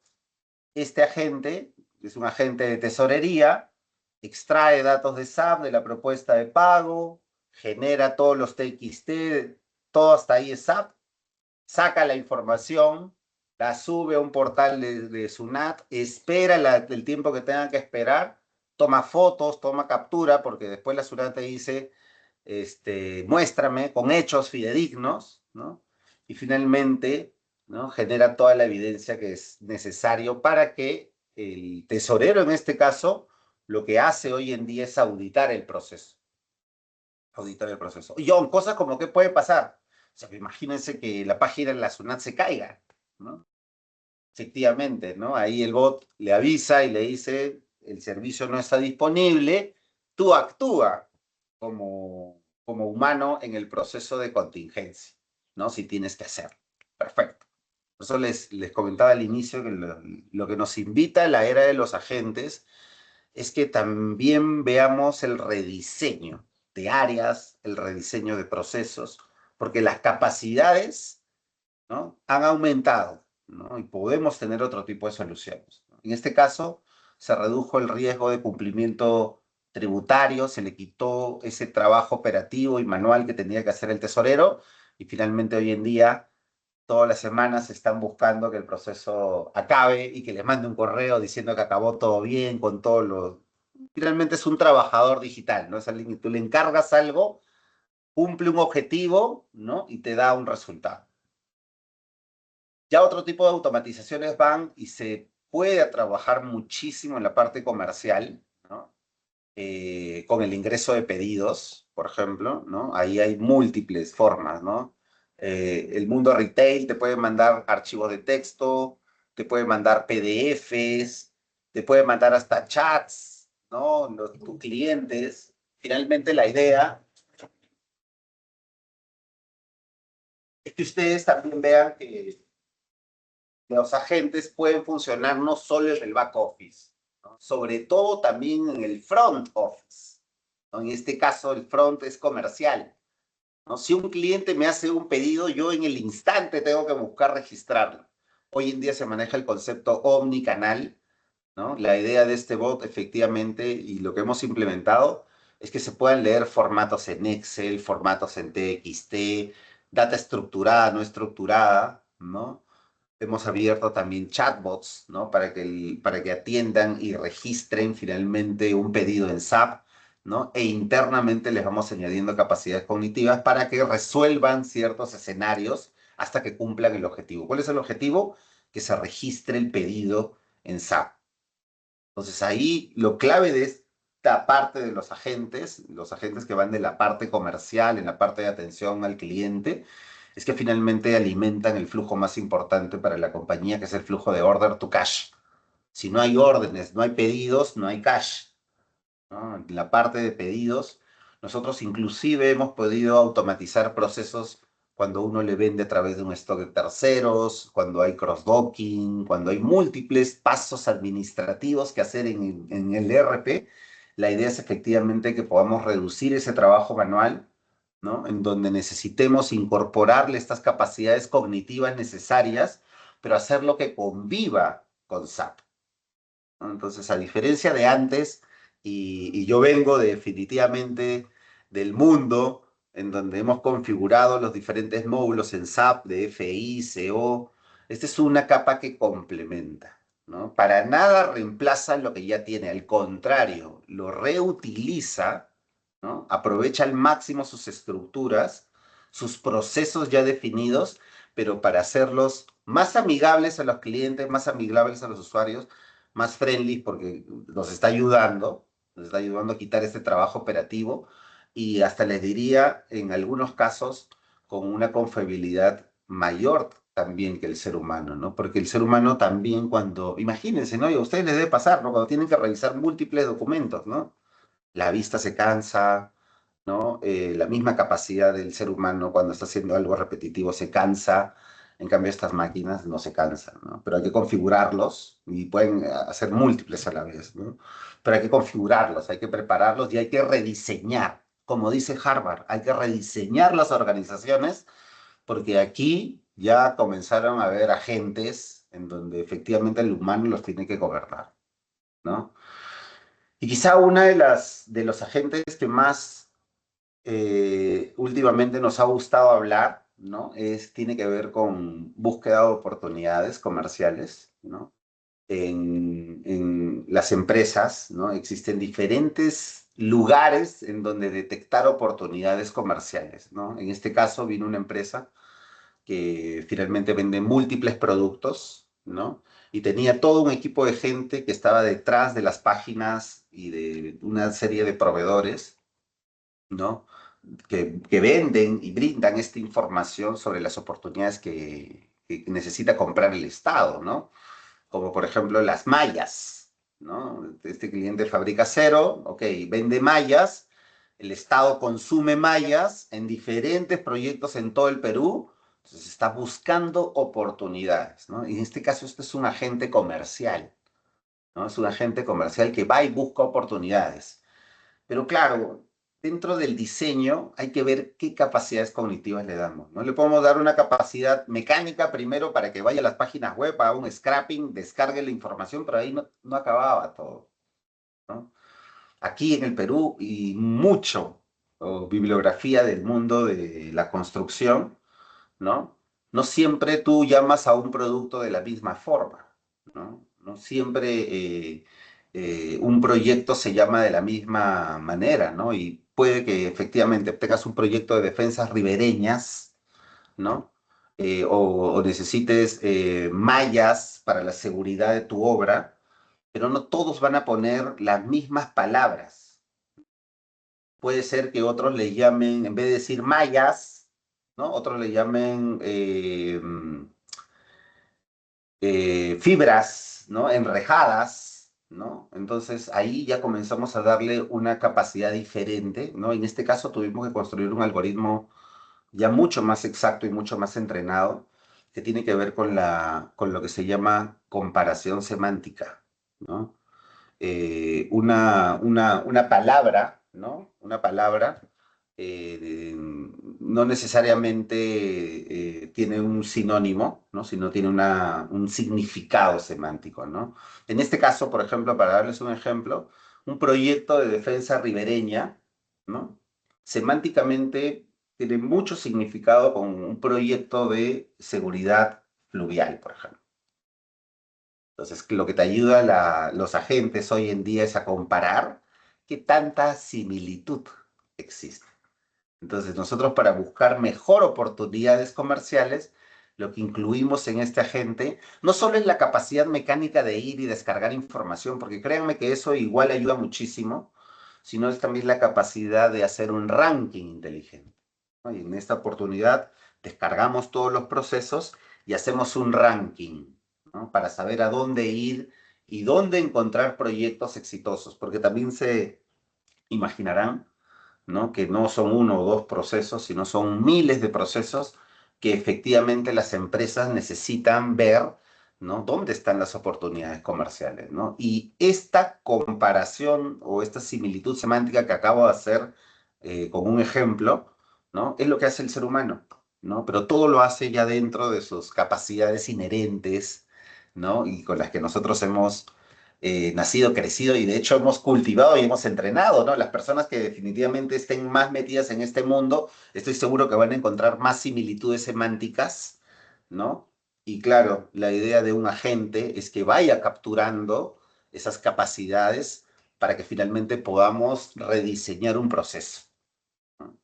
este agente es un agente de tesorería, extrae datos de SAP de la propuesta de pago, genera todos los TXT, todo hasta ahí es SAP, saca la información, la sube a un portal de SUNAT, espera el tiempo que tenga que esperar, toma fotos, toma captura, porque después la SUNAT te dice, muéstrame con hechos fidedignos, ¿no? Y finalmente, ¿no? Genera toda la evidencia que es necesario para que el tesorero, en este caso, lo que hace hoy en día es auditar el proceso. Auditar el proceso. Y John, cosas como qué puede pasar. O sea, imagínense que la página en la SUNAT se caiga, ¿no? Efectivamente, ¿no? Ahí el bot le avisa y le dice, el servicio no está disponible, tú actúa como humano en el proceso de contingencia, ¿no? Si tienes que hacerlo. Perfecto. Por eso les comentaba al inicio que lo que nos invita a la era de los agentes es que también veamos el rediseño de áreas, el rediseño de procesos, porque las capacidades, ¿no? Han aumentado, ¿no? Y podemos tener otro tipo de soluciones, ¿no? En este caso, se redujo el riesgo de cumplimiento tributario, se le quitó ese trabajo operativo y manual que tenía que hacer el tesorero, y finalmente hoy en día, todas las semanas están buscando que el proceso acabe y que les mande un correo diciendo que acabó todo bien, con todos los... Finalmente es un trabajador digital, ¿no? Es alguien que tú le encargas algo, cumple un objetivo, ¿no? Y te da un resultado. Ya otro tipo de automatizaciones van y se puede trabajar muchísimo en la parte comercial, ¿no? Con el ingreso de pedidos, por ejemplo, ¿no? Ahí hay múltiples formas, ¿no? El mundo retail te puede mandar archivos de texto, te puede mandar PDFs, te puede mandar hasta chats, ¿no? Tus clientes. Finalmente la idea es que ustedes también vean que los agentes pueden funcionar no solo en el back office, ¿no? Sobre todo también en el front office, ¿no? En este caso, el front es comercial, ¿no? Si un cliente me hace un pedido, yo en el instante tengo que buscar registrarlo. Hoy en día se maneja el concepto omnicanal, ¿no? La idea de este bot, efectivamente, y lo que hemos implementado, es que se puedan leer formatos en Excel, formatos en TXT, data estructurada, no estructurada, ¿no? Hemos abierto también chatbots, ¿no? Para que atiendan y registren finalmente un pedido en SAP, ¿no? E internamente les vamos añadiendo capacidades cognitivas para que resuelvan ciertos escenarios hasta que cumplan el objetivo. ¿Cuál es el objetivo? Que se registre el pedido en SAP. Entonces ahí lo clave quinta parte de los agentes que van de la parte comercial, en la parte de atención al cliente, es que finalmente alimentan el flujo más importante para la compañía, que es el flujo de order to cash. Si no hay órdenes, no hay pedidos, no hay cash, ¿no? En la parte de pedidos, nosotros inclusive hemos podido automatizar procesos cuando uno le vende a través de un stock de terceros, cuando hay cross-docking, cuando hay múltiples pasos administrativos que hacer en el ERP. La idea es efectivamente que podamos reducir ese trabajo manual, ¿no? En donde necesitemos incorporarle estas capacidades cognitivas necesarias, pero hacerlo que conviva con SAP, ¿no? Entonces, a diferencia de antes, y yo vengo definitivamente del mundo en donde hemos configurado los diferentes módulos en SAP de FI, CO, esta es una capa que complementa, ¿no? Para nada reemplaza lo que ya tiene, al contrario, lo reutiliza, ¿no? Aprovecha al máximo sus estructuras, sus procesos ya definidos, pero para hacerlos más amigables a los clientes, más amigables a los usuarios, más friendly porque nos está ayudando a quitar este trabajo operativo y hasta les diría, en algunos casos, con una confiabilidad mayor también que el ser humano, ¿no? Porque el ser humano también cuando, imagínense, ¿no? Y a ustedes les debe pasar, ¿no? Cuando tienen que revisar múltiples documentos, ¿no? La vista se cansa, ¿no? La misma capacidad del ser humano cuando está haciendo algo repetitivo se cansa. En cambio, estas máquinas no se cansan, ¿no? Pero hay que configurarlos y pueden hacer múltiples a la vez, ¿no? Pero hay que configurarlos, hay que prepararlos y hay que rediseñar. Como dice Harvard, hay que rediseñar las organizaciones porque aquí ya comenzaron a haber agentes en donde efectivamente el humano los tiene que gobernar, ¿no? Y quizá una de los agentes que más últimamente nos ha gustado hablar, ¿no? Tiene que ver con búsqueda de oportunidades comerciales, ¿no? En las empresas, ¿no? Existen diferentes lugares en donde detectar oportunidades comerciales, ¿no? En este caso vino una empresa que finalmente vende múltiples productos, ¿no? Y tenía todo un equipo de gente que estaba detrás de las páginas y de una serie de proveedores, ¿no? Que venden y brindan esta información sobre las oportunidades que necesita comprar el Estado, ¿no? Como por ejemplo las mallas, ¿no? Este cliente fabrica acero, ok, vende mallas, el Estado consume mallas en diferentes proyectos en todo el Perú, entonces está buscando oportunidades, ¿no? Y en este caso este es un agente comercial, ¿no? Es un agente comercial que va y busca oportunidades. Pero claro, dentro del diseño hay que ver qué capacidades cognitivas le damos. No le podemos dar una capacidad mecánica primero para que vaya a las páginas web, haga un scrapping, descargue la información, pero ahí no acababa todo, ¿no? Aquí en el Perú y mucho bibliografía del mundo de la construcción, ¿no? No siempre tú llamas a un producto de la misma forma, ¿no? No siempre un proyecto se llama de la misma manera, ¿no? Y puede que efectivamente tengas un proyecto de defensas ribereñas, ¿no? O necesites mallas para la seguridad de tu obra, pero no todos van a poner las mismas palabras. Puede ser que otros le llamen, en vez de decir mallas, ¿no? Otros le llamen fibras, ¿no? Enrejadas, ¿no? Entonces ahí ya comenzamos a darle una capacidad diferente, ¿no? En este caso tuvimos que construir un algoritmo ya mucho más exacto y mucho más entrenado que tiene que ver con con lo que se llama comparación semántica, ¿no? Una palabra, ¿no? Una palabra no necesariamente tiene un sinónimo, ¿no? Sino tiene un significado semántico, ¿no? En este caso, por ejemplo, para darles un ejemplo, un proyecto de defensa ribereña, ¿no? Semánticamente tiene mucho significado con un proyecto de seguridad fluvial, por ejemplo. Entonces, lo que te ayuda los agentes hoy en día es a comparar qué tanta similitud existe. Entonces, nosotros para buscar mejor oportunidades comerciales, lo que incluimos en este agente no solo es la capacidad mecánica de ir y descargar información, porque créanme que eso igual ayuda muchísimo, sino es también la capacidad de hacer un ranking inteligente, ¿no? Y en esta oportunidad descargamos todos los procesos y hacemos un ranking, ¿no? Para saber a dónde ir y dónde encontrar proyectos exitosos, porque también se imaginarán, ¿no? Que no son uno o dos procesos, sino son miles de procesos que efectivamente las empresas necesitan ver, ¿no? Dónde están las oportunidades comerciales, ¿no? Y esta comparación o esta similitud semántica que acabo de hacer con un ejemplo, ¿no? Es lo que hace el ser humano, ¿no? Pero todo lo hace ya dentro de sus capacidades inherentes, ¿no? Y con las que nosotros hemos nacido, crecido y de hecho hemos cultivado y hemos entrenado, ¿no? Las personas que definitivamente estén más metidas en este mundo, estoy seguro que van a encontrar más similitudes semánticas, ¿no? Y claro, la idea de un agente es que vaya capturando esas capacidades para que finalmente podamos rediseñar un proceso, ¿no?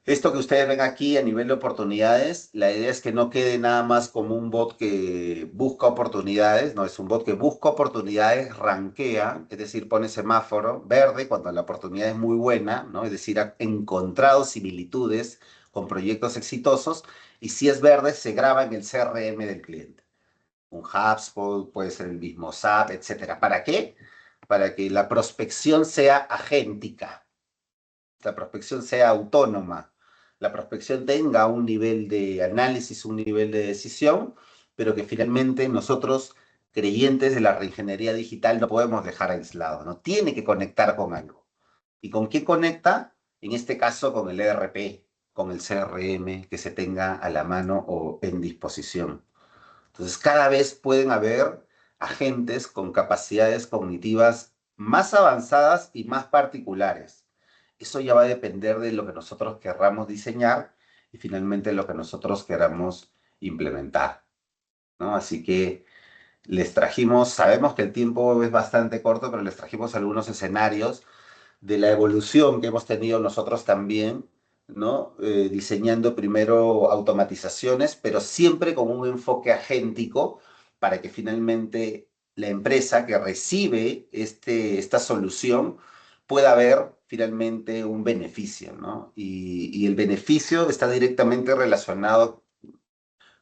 Esto que ustedes ven aquí a nivel de oportunidades, la idea es que no quede nada más como un bot que busca oportunidades, no, es un bot que busca oportunidades, rankea, es decir, pone semáforo verde cuando la oportunidad es muy buena, ¿no? Es decir, ha encontrado similitudes con proyectos exitosos y si es verde se graba en el CRM del cliente. Un HubSpot, puede ser el mismo SAP, etcétera. ¿Para qué? Para que la prospección sea agéntica, la prospección sea autónoma, la prospección tenga un nivel de análisis, un nivel de decisión, pero que finalmente nosotros, creyentes de la reingeniería digital, no podemos dejar aislado, ¿no? Tiene que conectar con algo. ¿Y con qué conecta? En este caso con el ERP, con el CRM que se tenga a la mano o en disposición. Entonces, cada vez pueden haber agentes con capacidades cognitivas más avanzadas y más particulares. Eso ya va a depender de lo que nosotros querramos diseñar y finalmente lo que nosotros queramos implementar, ¿no? Así que les trajimos, sabemos que el tiempo es bastante corto, pero les trajimos algunos escenarios de la evolución que hemos tenido nosotros también, ¿no? Diseñando primero automatizaciones, pero siempre con un enfoque agéntico para que finalmente la empresa que recibe esta solución pueda ver finalmente un beneficio, ¿no? Y el beneficio está directamente relacionado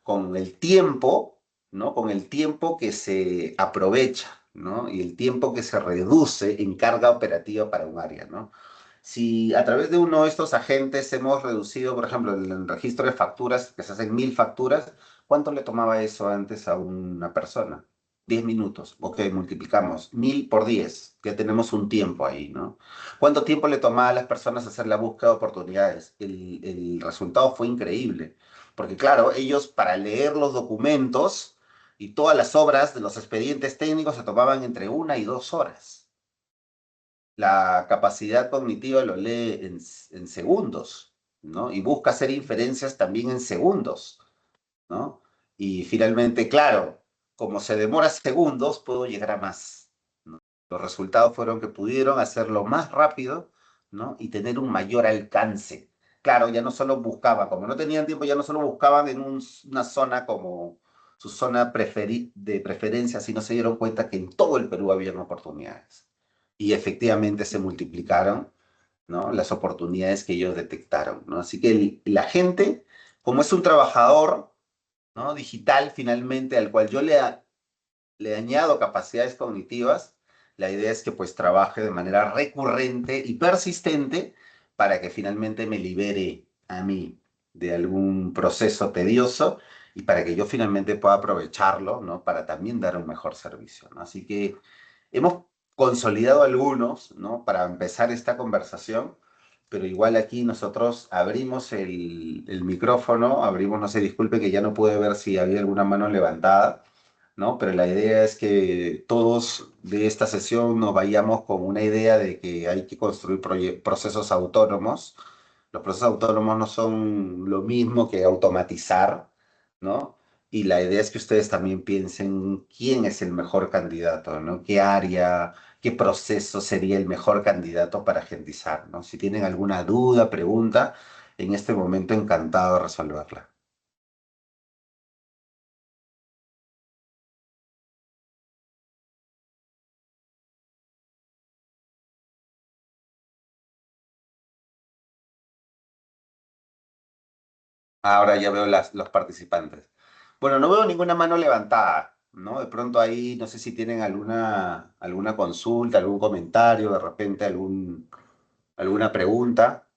con el tiempo, ¿no? Con el tiempo que se aprovecha, ¿no? Y el tiempo que se reduce en carga operativa para un área, ¿no? Si a través de uno de estos agentes hemos reducido, por ejemplo, el registro de facturas, que se hacen 1000 facturas, ¿cuánto le tomaba eso antes a una persona? 10 minutos. Ok, multiplicamos 1000 por 10. Ya tenemos un tiempo ahí, ¿no? ¿Cuánto tiempo le tomaba a las personas hacer la búsqueda de oportunidades? El resultado fue increíble. Porque claro, ellos para leer los documentos y todas las obras de los expedientes técnicos se tomaban entre 1 y 2 horas. La capacidad cognitiva lo lee en segundos, ¿no? Y busca hacer inferencias también en segundos, ¿no? Y finalmente, claro, como se demora segundos, puedo llegar a más, ¿no? Los resultados fueron que pudieron hacerlo más rápido, ¿no? Y tener un mayor alcance. Claro, ya no solo buscaban, como no tenían tiempo, ya no solo buscaban en una zona como su zona de preferencia, sino se dieron cuenta que en todo el Perú había oportunidades. Y efectivamente se multiplicaron, ¿no? Las oportunidades que ellos detectaron, ¿no? Así que la gente, como es un trabajador, ¿no? Digital finalmente, al cual yo le añado capacidades cognitivas, la idea es que pues trabaje de manera recurrente y persistente para que finalmente me libere a mí de algún proceso tedioso y para que yo finalmente pueda aprovecharlo, ¿no? Para también dar un mejor servicio, ¿no? Así que hemos consolidado algunos, ¿no? Para empezar esta conversación, pero igual aquí nosotros abrimos el micrófono, abrimos, no sé, disculpe que ya no pude ver si había alguna mano levantada, ¿no? Pero la idea es que todos de esta sesión nos vayamos con una idea de que hay que construir procesos autónomos. Los procesos autónomos no son lo mismo que automatizar, ¿no? Y la idea es que ustedes también piensen quién es el mejor candidato, ¿no? ¿Qué área, qué proceso sería el mejor candidato para agentizar, ¿no? Si tienen alguna duda, pregunta, en este momento encantado de resolverla. Ahora ya veo los participantes. Bueno, no veo ninguna mano levantada, ¿no? De pronto ahí, no sé si tienen alguna consulta, algún comentario, de repente alguna pregunta.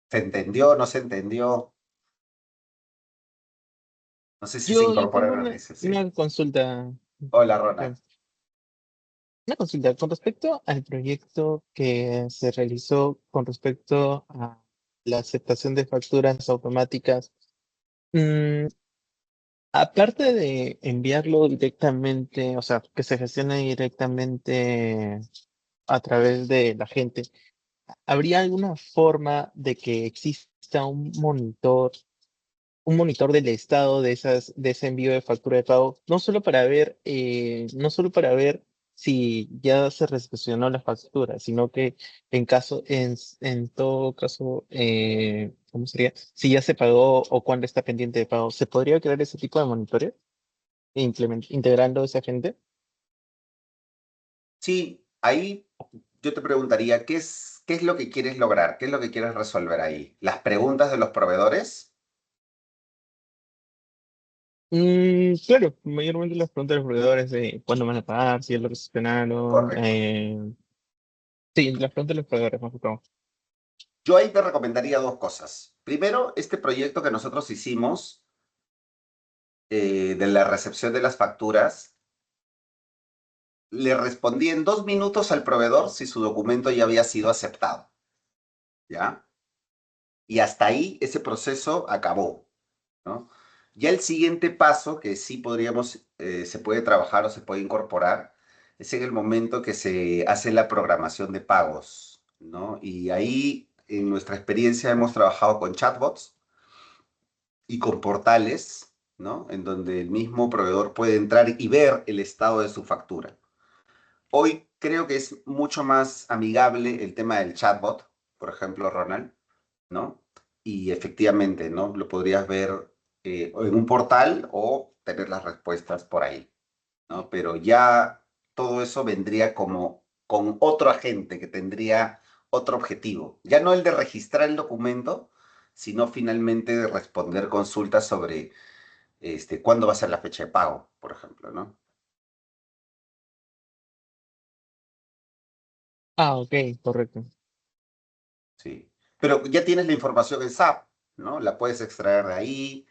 ¿Se entendió? ¿No se entendió? No sé si se Yo incorpora tengo en el sí. una consulta. Hola, eh, Ronald. Una consulta con respecto al proyecto que se realizó con respecto a la aceptación de facturas automáticas. mm, Aparte de enviarlo directamente, o sea, que se gestione directamente a través de la gente, ¿habría alguna forma de que exista un monitor del estado de ese envío de factura de pago, no solo para ver si ya se recepcionó la factura, sino que en todo caso, ¿cómo sería? Si ya se pagó o cuándo está pendiente de pago, ¿se podría crear ese tipo de monitoreo e integrando esa gente? Sí, ahí yo te preguntaría, qué es lo que quieres lograr? ¿Qué es lo que quieres resolver ahí? ¿Las preguntas de los proveedores? Claro, mayormente las preguntas de los proveedores de cuándo van a pagar, si es lo que se esperaron. Correcto. Sí, las preguntas de los proveedores más que todo. Yo ahí te recomendaría dos cosas. Primero, este proyecto que nosotros hicimos de la recepción de las facturas, le respondí en 2 minutos al proveedor si su documento ya había sido aceptado, ¿ya? Y hasta ahí ese proceso acabó, ¿no? Ya el siguiente paso, que sí podríamos, se puede trabajar o se puede incorporar, es en el momento que se hace la programación de pagos, ¿no? Y ahí, en nuestra experiencia, hemos trabajado con chatbots y con portales, ¿no? En donde el mismo proveedor puede entrar y ver el estado de su factura. Hoy creo que es mucho más amigable el tema del chatbot, por ejemplo, Ronald, ¿no? Y efectivamente, ¿no? Lo podrías ver en un portal o tener las respuestas por ahí, ¿no? Pero ya todo eso vendría como con otro agente que tendría otro objetivo. Ya no el de registrar el documento, sino finalmente de responder consultas sobre cuándo va a ser la fecha de pago, por ejemplo, ¿no? Ah, ok, correcto. Sí. Pero ya tienes la información en SAP, ¿no? La puedes extraer de ahí,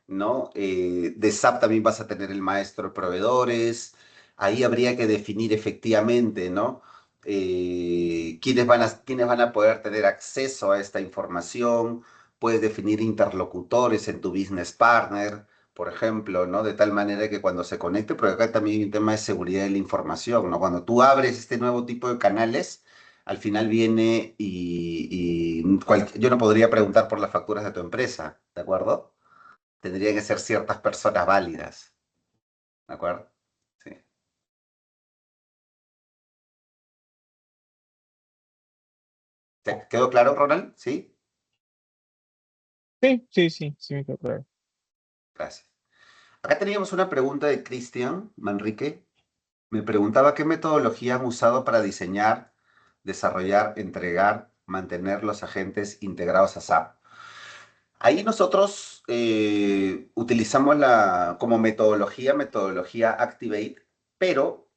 ¿no? De SAP también vas a tener el maestro de proveedores. Ahí habría que definir efectivamente, ¿no? Quiénes van a poder tener acceso a esta información. Puedes definir interlocutores en tu business partner, por ejemplo, ¿no? De tal manera que cuando se conecte, porque acá también hay un tema de seguridad de la información, ¿no? Cuando tú abres este nuevo tipo de canales, al final viene yo no podría preguntar por las facturas de tu empresa, ¿de acuerdo? Tendrían que ser ciertas personas válidas, ¿de acuerdo? Sí. ¿Te quedó claro, Ronald? Sí, Sí, sí, sí, sí, me quedó claro. gracias. Acá teníamos una pregunta de Cristian Manrique. Me preguntaba qué metodología han usado para diseñar, desarrollar, entregar, mantener los agentes integrados a SAP. Ahí nosotros utilizamos como metodología Activate, pero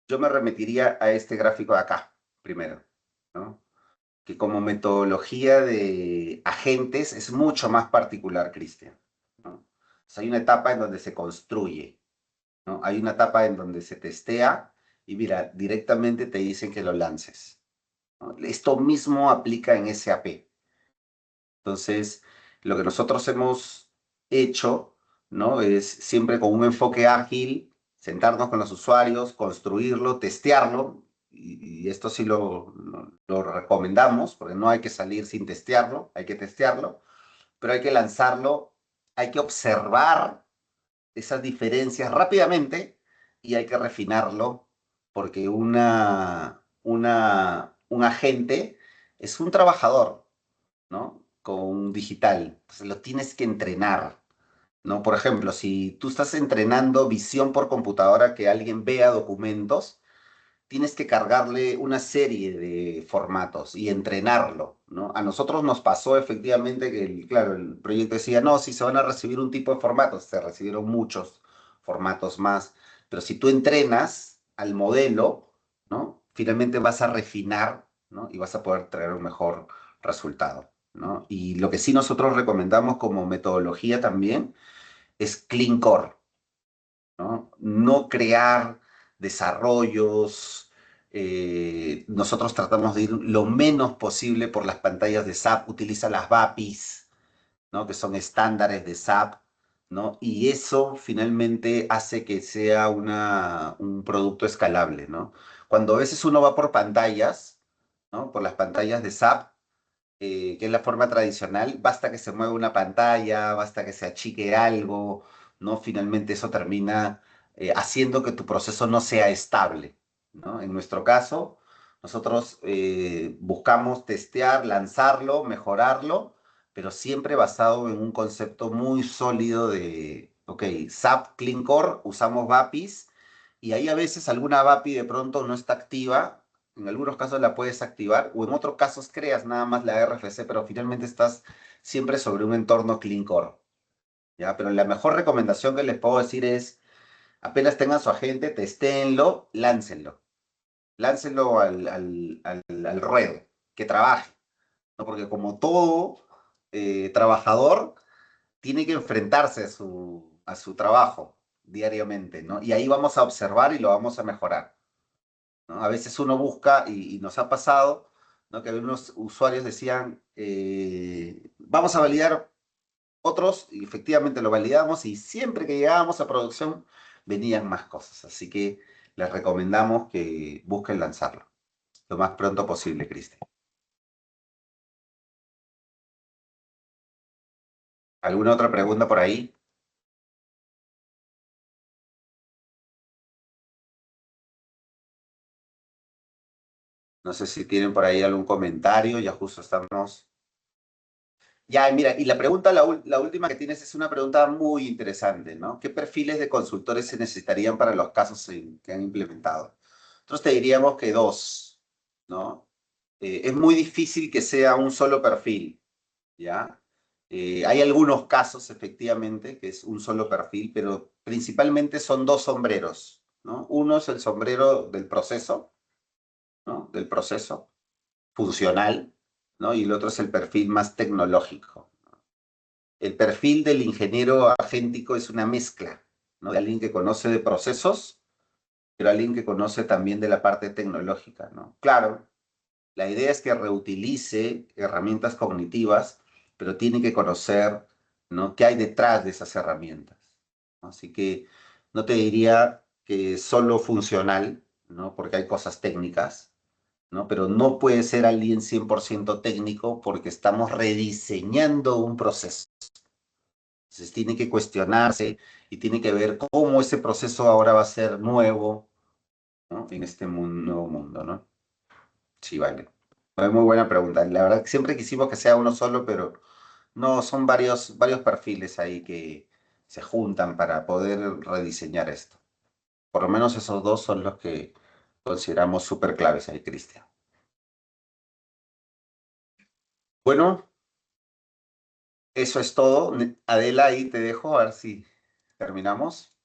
yo me remitiría a este gráfico de acá, primero, ¿no? Que como metodología de agentes es mucho más particular, Cristian, ¿no? O sea, hay una etapa en donde se construye, ¿no? Hay una etapa en donde se testea y mira, directamente te dicen que lo lances, ¿no? Esto mismo aplica en SAP. Entonces, lo que nosotros hemos hecho, ¿no? Es siempre con un enfoque ágil, sentarnos con los usuarios, construirlo, testearlo, y esto sí lo recomendamos, porque no hay que salir sin testearlo, hay que testearlo, pero hay que lanzarlo, hay que observar esas diferencias rápidamente y hay que refinarlo, porque un agente es un trabajador, ¿no? Con digital. Entonces lo tienes que entrenar, ¿no? Por ejemplo, si tú estás entrenando visión por computadora, que alguien vea documentos, tienes que cargarle una serie de formatos y entrenarlo, ¿no? A nosotros nos pasó efectivamente que, claro, el proyecto decía, no, si se van a recibir un tipo de formatos, se recibieron muchos formatos más, pero si tú entrenas al modelo, ¿no? Finalmente vas a refinar, ¿no? Y vas a poder traer un mejor resultado, ¿no? Y lo que sí nosotros recomendamos como metodología también es Clean Core, ¿no? No crear desarrollos. Nosotros tratamos de ir lo menos posible por las pantallas de SAP, utiliza las VAPIs, ¿no? Que son estándares de SAP, ¿no? Y eso finalmente hace que sea un producto escalable, ¿no? Cuando a veces uno va por pantallas, ¿no? Por las pantallas de SAP, que es la forma tradicional, basta que se mueva una pantalla, basta que se achique algo, ¿no? Finalmente eso termina haciendo que tu proceso no sea estable, ¿no? En nuestro caso, nosotros buscamos testear, lanzarlo, mejorarlo, pero siempre basado en un concepto muy sólido de, ok, SAP Clean Core, usamos VAPIs, y ahí a veces alguna VAPI de pronto no está activa. En algunos casos la puedes activar o en otros casos creas nada más la RFC, pero finalmente estás siempre sobre un entorno Clean Core, ¿ya? Pero la mejor recomendación que les puedo decir es, apenas tengan su agente, testéenlo, láncenlo. Láncenlo al ruedo, que trabaje, ¿no? Porque como todo trabajador, tiene que enfrentarse a su trabajo diariamente, ¿no? Y ahí vamos a observar y lo vamos a mejorar, ¿no? A veces uno busca, y nos ha pasado, ¿no? Que algunos usuarios decían, vamos a validar otros, y efectivamente lo validamos, y siempre que llegábamos a producción venían más cosas. Así que les recomendamos que busquen lanzarlo lo más pronto posible, Cristian. ¿Alguna otra pregunta por ahí? No sé si tienen por ahí algún comentario, ya justo estamos. Ya, mira, y la pregunta, la última que tienes es una pregunta muy interesante, ¿no? ¿Qué perfiles de consultores se necesitarían para los casos que han implementado? Nosotros te diríamos que dos, ¿no? Es muy difícil que sea un solo perfil, ¿ya? Hay algunos casos, efectivamente, que es un solo perfil, pero principalmente son dos sombreros, ¿no? Uno es el sombrero del proceso, ¿no? Del proceso funcional, ¿no? Y el otro es el perfil más tecnológico. El perfil del ingeniero agéntico es una mezcla, ¿no? De alguien que conoce de procesos, pero alguien que conoce también de la parte tecnológica, ¿no? Claro, la idea es que reutilice herramientas cognitivas, pero tiene que conocer, ¿no? qué hay detrás de esas herramientas, ¿no? Así que no te diría que solo funcional, ¿no? Porque hay cosas técnicas, ¿no? Pero no puede ser alguien 100% técnico porque estamos rediseñando un proceso. Entonces tiene que cuestionarse y tiene que ver cómo ese proceso ahora va a ser nuevo, ¿no? En este nuevo mundo, ¿no? Sí, vale. Es muy buena pregunta. La verdad que siempre quisimos que sea uno solo, pero no, son varios perfiles ahí que se juntan para poder rediseñar esto. Por lo menos esos dos son los que consideramos súper claves ahí, Cristian. Bueno, eso es todo. Adela, ahí te dejo, a ver si terminamos.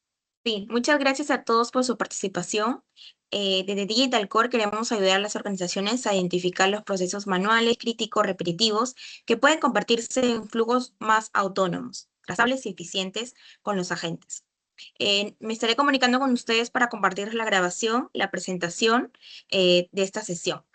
Sí, muchas gracias a todos por su participación. Desde Digital Core queremos ayudar a las organizaciones a identificar los procesos manuales, críticos, repetitivos, que pueden convertirse en flujos más autónomos, trazables y eficientes con los agentes. Me estaré comunicando con ustedes para compartir la grabación, la presentación de esta sesión.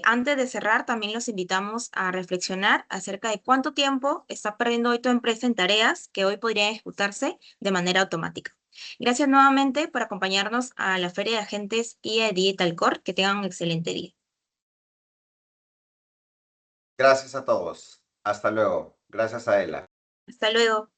Antes de cerrar, también los invitamos a reflexionar acerca de cuánto tiempo está perdiendo hoy tu empresa en tareas que hoy podrían ejecutarse de manera automática. Gracias nuevamente por acompañarnos a la Feria de Agentes IA Digital Core. Que tengan un excelente día. Gracias a todos. Hasta luego. Gracias a Adela. Hasta luego.